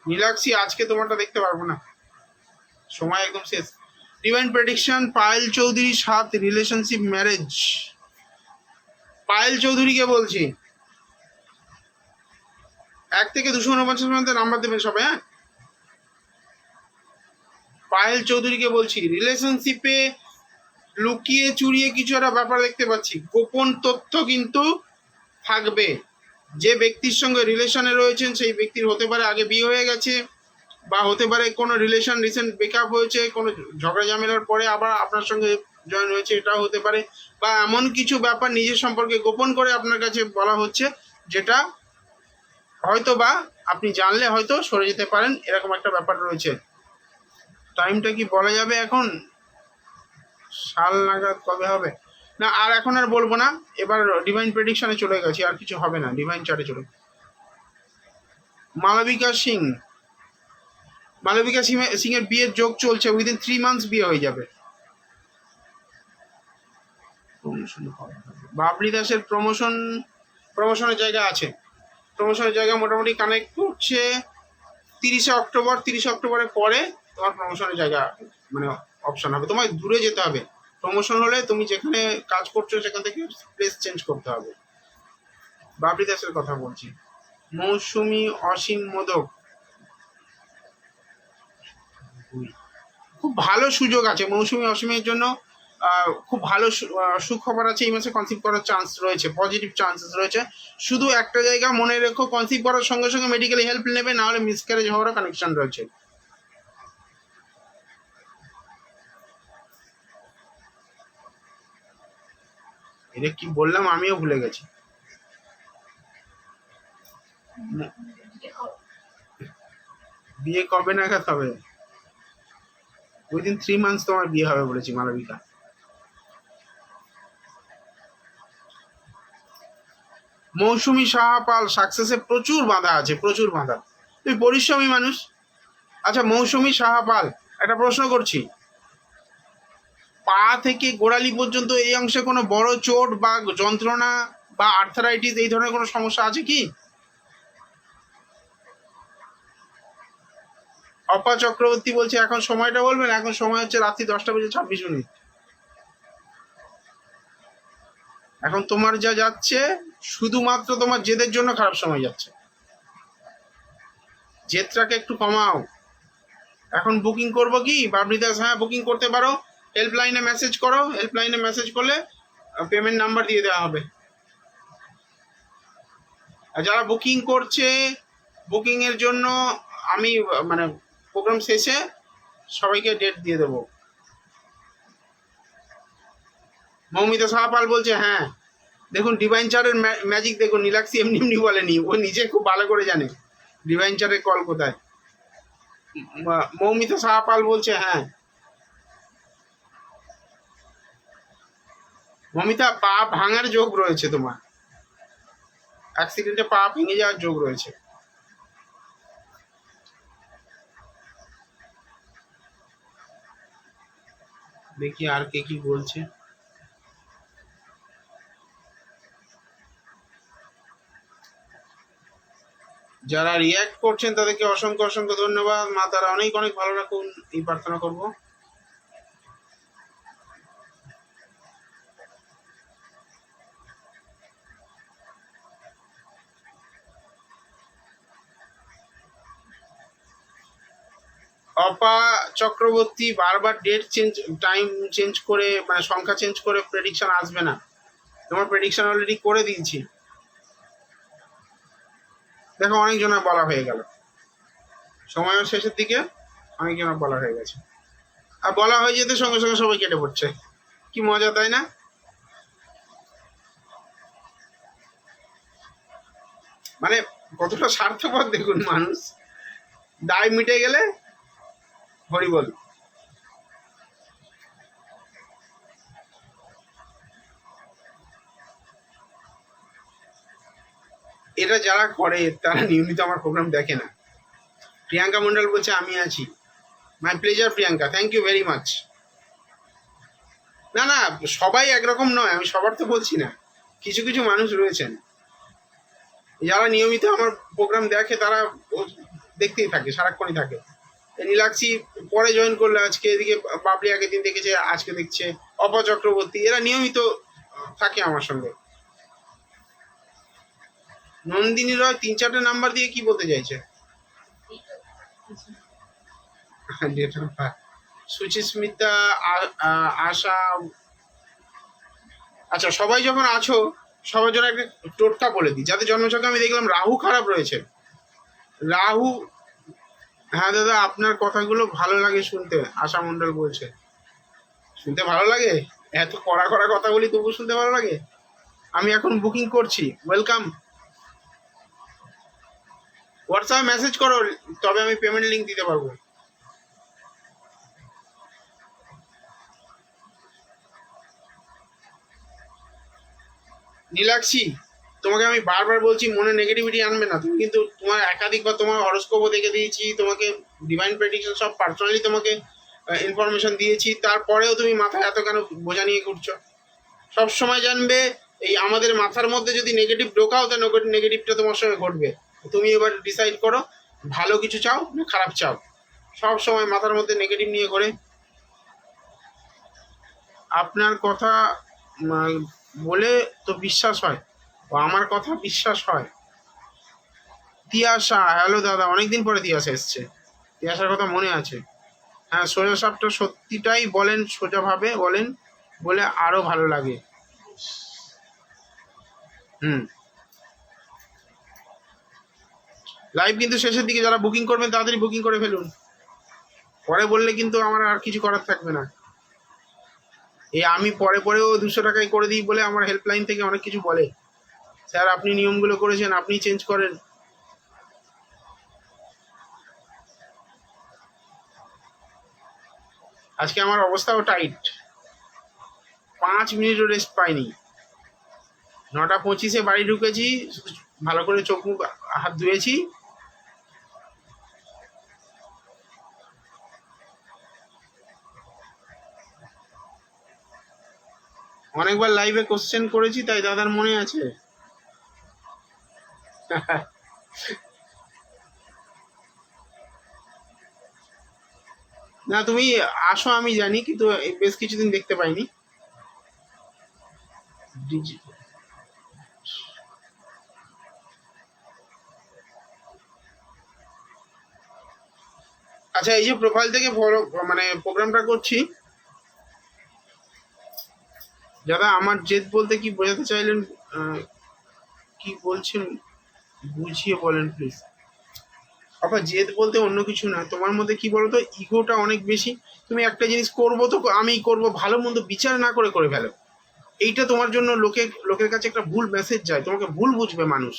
নীলাক্ষী আজকে তোমারটা দেখতে পারবো না, সময় একদম শেষ। Divine prediction Payel Chowdhury 7 relationship marriage. Payel চৌধুরীকে বলছি, 1 থেকে 249-এর মধ্যে নাম্বার দেবেন সবাই। হ্যাঁ পায়েল চৌধুরীকে বলছি, রিলেশনশিপে লুকিয়ে চুরিয়ে কিছু একটা ব্যাপার দেখতে পাচ্ছি, গোপন তথ্য কিন্তু থাকবে। যে ব্যক্তির সঙ্গে রিলেশনে রয়েছেন সেই ব্যক্তির হতে পারে আগে বিয়ে হয়ে গেছে, বা হতে পারে কোনো রিলেশন রিসেন্ট ব্রেকআপ হয়েছে, কোনো ঝগড়া ঝামেলার পরে আবার আপনার সঙ্গে জয়েন হয়েছে, এটাও হতে পারে। বা এমন কিছু ব্যাপার নিজের সম্পর্কে গোপন করে আপনার কাছে বলা হচ্ছে, যেটা হয়তো বা আপনি জানলে হয়তো সরে যেতে পারেন, এরকম একটা ব্যাপার রয়েছে। টাইমটা কি বলা যাবে এখন? সাল নাগাদ কবে হবে না, আর এখন আর বলবো না, এবার ডিভাইন প্রেডিকশনে চলে গেছি, আর কিছু হবে না, ডিভাইন চার্টে চলে। মালবিকা সিং, মালবিকা সিং এর বিয়ের যোগ চলছে, উইদিন 3 মান্থস বিয়ে হয়ে যাবে। বাবলি দাসের প্রমোশনের জায়গা আছে, প্রমোশনের জায়গা মোটামুটি কানেক্ট করছে 30 অক্টোবর। 30 অক্টোবরের পরে তোমার প্রমোশনের জায়গা মানে অপশন হবে, তোমায় দূরে যেতে হবে। প্রমোশন হলে তুমি যেখানে কাজ করছো সেখান থেকে প্লেস চেঞ্জ করতে হবে। বাবলি দাসের কথা বলছি। মৌসুমী অসীম মোদক, খুব ভালো সুযোগ আছে মৌসুমী অসীমের জন্য। খুব ভালো সুখবর আছে, এই মাসে কনসিভ করার চান্স রয়েছে, পজিটিভ চান্সেস রয়েছে। শুধু একটা জায়গা মনে রেখো, কনসিভ করার সঙ্গে সঙ্গে মেডিকেল হেল্প নেবে, না হলে মিসক্যারেজ হওয়ারও কানেকশন রয়েছে। এটা কি বললাম আমিও ভুলে গেছি। বিয়ে কবে নাগাদ হবে? উইদিন 3 মান্থস তোমার বিয়ে হবে বলেছি মালবিকা। মৌসুমী সাহাপাল, সাকসেসে প্রচুর বাধা আছে, প্রচুর বাধা। তুমি পরিশ্রমী মানুষ। আচ্ছা মৌসুমী সাহাপাল, একটা প্রশ্ন করছি, পা থেকে গোড়ালি পর্যন্ত এই অংশে কোনো বড় চোট বা যন্ত্রণা বা আর্থারাইটিস এই ধরনের কোনো সমস্যা আছে কি? অপা চক্রবর্তী বলছে এখন সময়টা বলবেন, এখন সময় হচ্ছে রাত্রি 10:26। এখন তোমার যা যাচ্ছে শুধুমাত্র তোমার জেদের জন্য খারাপ সময় যাচ্ছে, জেদটাকে একটু কমাও। এখন বুকিং করবো কি বাবলি দাস? হ্যাঁ বুকিং করতে পারো, হেল্পলাইনে মেসেজ করো, হেল্পলাইনে মেসেজ করলে পেমেন্ট নাম্বার দিয়ে দেওয়া হবে। আর যারা বুকিং করছে, বুকিং এর জন্য আমি মানে প্রোগ্রাম শেষে সবাইকে ডেট দিয়ে দেবো। মৌমিতা সাহাপাল বলছে হ্যাঁ, দেখুন ডিভাইন চারের ম্যাজিক দেখুন, নীলাক্ষী এমনি এমনি বলেনি, ও নিজে খুব ভালো করে জানে ডিভাইন চারের কল কোথায়। মৌমিতা সাহাপাল বলছে হ্যাঁ। মমিতা, পা ভাঙার যোগ রয়েছে তোমার, অ্যাক্সিডেন্টে পা ভেঙে যাওয়ার যোগ রয়েছে। দেখি আর কে কি বলছে। যারা রিয়াক্ট করছেন তাদেরকে অসংখ্য অসংখ্য ধন্যবাদ। মা তারা অনেক অনেক ভালো রাখুন, এই প্রার্থনা করবো। অপা চক্রবর্তী, বারবার ডেট চেঞ্জ, টাইম চেঞ্জ করে মানে সংখ্যা চেঞ্জ করে প্রেডিকশন আসবে না, তোমার প্রেডিকশন অলরেডি করে দিয়েছি। দেখো অনেকজনের বলা হয়ে গেল, সময়ের শেষের দিকে অনেকজনের বলা হয়ে গেছে, আর বলা হয়ে যেতে সঙ্গে সঙ্গে সবাই কেটে পড়ছে, কি মজা তাই না? মানে কতটা স্বার্থপর দেখুন মানুষ, দায় মিটে গেলে হরি বল। এটা যারা করে তারা নিয়মিত আমার প্রোগ্রাম দেখে না। প্রিয়াঙ্কা মন্ডল বলছে আমি আছি, my pleasure Priyanka, thank you very much. না না, সবাই একরকম নয়, আমি সবার তো বলছি না, কিছু কিছু মানুষ রয়েছেন যারা নিয়মিত আমার প্রোগ্রাম দেখে, তারা দেখতেই থাকে, সারাক্ষণই থাকে। নীলাক্ষী পরে জয়েন করলো আজকে, এদিকে বাবলি আগের দিন দেখেছে, আজকে দেখছে, অপা চক্রবর্তী, এরা নিয়মিত থাকে আমার সঙ্গে। নন্দিনী রয় 3-4টে নাম্বার দিয়ে কি বলতে চাইছে? সুচিস্মিতা, আশা। আচ্ছা, সবাই যখন আছো সবার জন্য একটা টোটকা বলে দিই। যাদের জন্মছকে আমি দেখলাম রাহু খারাপ রয়েছে, রাহু। হ্যাঁ দাদা, আপনার কথাগুলো ভালো লাগে শুনতে, আশা মন্ডল বলছে। শুনতে ভালো লাগে? এত কড়া কড়া কথা বলি তবু শুনতে ভালো লাগে? আমি এখন বুকিং করছি, ওয়েলকাম। হোয়াটসঅ্যাপে মেসেজ করো, তবে আমি পেমেন্ট লিঙ্ক দিতে পারবো। নীলাক্ষী, তোমাকে আমি বারবার বলছি মনে নেগেটিভিটি আনবে না। তুমি কিন্তু তোমার একাধিকবার তোমার হরস্কোপও দেখে দিয়েছি, তোমাকে ডিভাইন প্রেডিকশন সব পার্সোনালি তোমাকে ইনফরমেশন দিয়েছি, তারপরেও তুমি মাথায় এত কেন বোঝা নিয়ে ঘুরছো? সব সময় জানবে এই আমাদের মাথার মধ্যে যদি নেগেটিভ ঢোকাও, তা নেগেটিভটা তোমার সঙ্গে ঘটবে। তুমি এবার ডিসাইড করো, ভালো কিছু চাও না খারাপ চাও। সব সময় মাথার মধ্যে নেগেটিভ নিয়ে ঘোরে। আপনার কথা বলে তো বিশ্বাস হয়, ও আমার কথা বিশ্বাস হয়। তিয়াশা, হ্যালো দাদা, অনেকদিন পরে তিয়াশা এসছে। তিয়াশার কথা মনে আছে। হ্যাঁ, সোজা সাপটা সত্যিটাই বলেন, সোজাভাবে বলেন বলে আরো ভালো লাগে। হুম, লাইভ কিন্তু শেষের দিকে, যারা বুকিং করবেন তাড়াতাড়ি বুকিং করে ফেলুন, পরে বললে কিন্তু আমার আর কিছু করার থাকবে না। এই আমি পরে পরেও 200 টাকায় করে দিই বলে আমার হেল্পলাইন থেকে অনেক কিছু বলে, স্যার আপনি নিয়মগুলো করেছেন, আপনি চেঞ্জ করেন। আজকে আমার অবস্থাও টাইট, 5 মিনিটও রেস্ট পাইনি। 9টা 25-এ বাড়ি ঢুকেছি, ভালো করে চোখ মুখ হাত ধুয়েছি। অনেকবার লাইভে কোশ্চেন করেছি, তাই দাদার মনে আছে। না, তুমি আসো আমি জানি, কিন্তু বেশ কিছুদিন দেখতে পাইনি। আচ্ছা, এই যে প্রোফাইল থেকে মানে প্রোগ্রামটা করছি, দাদা আমার জেদ বলতে কি বোঝাতে চাইলেন, কি বলছেন বুঝিয়ে বলেন প্লিজ। আবার জেদ বলতে অন্য কিছু না, তোমার মধ্যে কি বলতো, ইগোটা অনেক বেশি। তুমি একটা জিনিস করবো তো আমি করব, ভালো মন্দ বিচার না করে করে ফেলো। এইটা তোমার জন্য লোকের কাছে একটা ভুল মেসেজ যায়, তোমাকে ভুল বুঝবে মানুষ,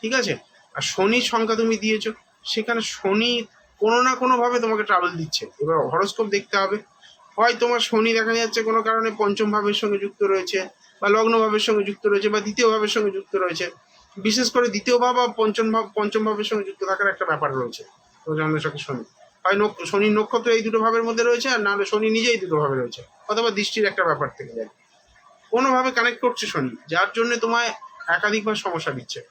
ঠিক আছে? আর শনির সংখ্যা তুমি দিয়েছো, সেখানে শনি কোনো না কোনো ভাবে তোমাকে ট্রাভেল দিচ্ছে। এবার হরোস্কোপ দেখতে হবে, হয় তোমার শনি দেখা যাচ্ছে কোনো কারণে পঞ্চম ভাবের সঙ্গে যুক্ত রয়েছে, বা লগ্ন ভাবের সঙ্গে যুক্ত রয়েছে, বা দ্বিতীয় ভাবের সঙ্গে যুক্ত রয়েছে। বিশেষ করে দ্বিতীয় ভাব বা পঞ্চম ভাবের সঙ্গে যুক্ত থাকার একটা ব্যাপার রয়েছে তোমার জন্মছকে। শনি হয় শনির নক্ষত্র এই দুটো ভাবের মধ্যে রয়েছে, আর নাহলে শনি নিজেই দুটো ভাবে রয়েছে, অথবা দৃষ্টির একটা ব্যাপার থেকে যায়। কোনোভাবে কানেক্ট করছে শনি, যার জন্য তোমায় একাধিকবার সমস্যা দিচ্ছে।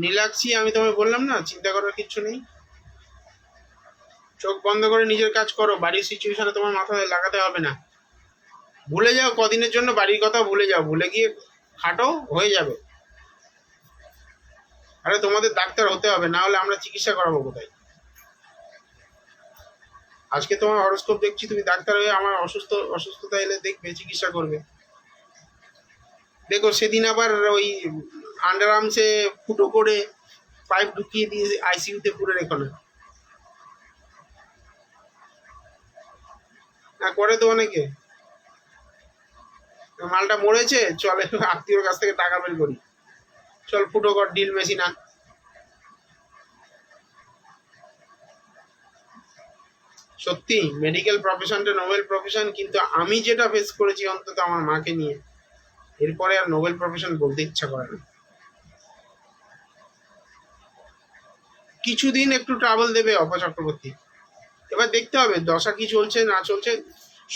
নীলাক্ষী, আমি তোমায় বললাম না, চিন্তা করার কিছু নেই, চোখ বন্ধ করে নিজের কাজ করো। বাড়ির সিচুয়েশনে তোমার মাথায় লাগাতে হবে না। ভুলে যাও কদিনের জন্য বাড়ির কথা, ভুলে যাও, ভুলে গিয়ে খাটো, হয়ে যাবে। আরে তোমাদের ডাক্তার হতে হবে, না হলে আমরা চিকিৎসা করাবো কোথায়? আজকে তোমার হরোস্কোপ দেখছি, তুমি ডাক্তার হয়ে আমার অসুস্থতা এলে দেখবে, চিকিৎসা করবে। দেখো সেদিন আবার ওই আন্ডার আর্মসে ফুটো করে পাইপ ঢুকিয়ে দিয়ে আইসিইউতে পুরে রেখো না। করে তো অনেকে, মালটা মরেছে, চল আত্মীয়র কাছ থেকে টাকা বের করি, চল ফুটো কর, ডিল মেশিন আন। সত্যি মেডিকেল প্রফেশনটা নোবেল প্রফেশন, কিন্তু আমি যেটা ফেস করেছি অন্তত আমার মাকে নিয়ে, এরপরে আর নোবেল প্রফেশন বলতে ইচ্ছা করে না। কিছুদিন একটু ট্রাভেল দেবে অপা চক্রবর্তী, এবার দেখতে হবে দশা কি চলছে না চলছে।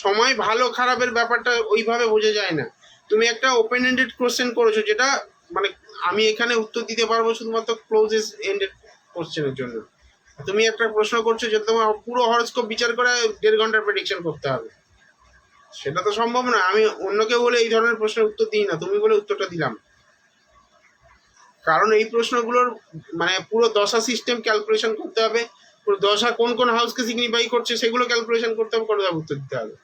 সময় ভালো খারাপের ব্যাপারটা ওইভাবে বোঝা যায় না। তুমি একটা ওপেন এন্ডেড কোশ্চেন করেছো, যেটা মানে আমি এখানে উত্তর দিতে পারবো শুধুমাত্র ক্লোজ এন্ডেড কোশ্চেনের জন্য। তুমি একটা প্রশ্ন করছো যেটা তোমার পুরো হরোস্কোপ বিচার করে 1.5 ঘন্টার প্রেডিকশন করতে হবে। সেটা তো সম্ভব না। আমি অন্য কেউ বলে এই ধরনের প্রশ্নের উত্তর দিই না, তুমি বলে উত্তরটা দিলাম। কারণ এই প্রশ্নগুলোর মানে পুরো দশা সিস্টেম ক্যালকুলেশন করতে হবে, পুরো দশা কোন কোন হাউসকে সিগনিফাই করছে সেগুলো ক্যালকুলেশন করতে হবে, করে উত্তর দিতে হবে।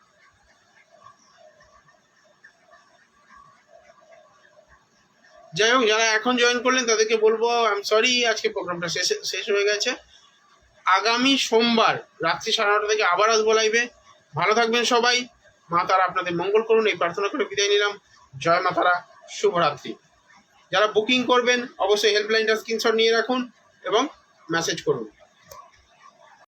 যাই হোক, যারা এখন জয়েন করলেন তাদেরকে বলবো আই এম সরি, আজকে প্রোগ্রামটা শেষ হয়ে গেছে। আগামী সোমবার রাত্রি 9:30 থেকে আবার আসবো লাইভে। ভালো থাকবেন সবাই, মা তারা আপনাদের মঙ্গল করুন, এই প্রার্থনা করে বিদায় নিলাম। জয় মা তারা, শুভরাত্রি। যারা বুকিং করবেন অবশ্যই হেল্পলাইনটা স্ক্রিনশট নিয়ে রাখুন এবং মেসেজ করুন।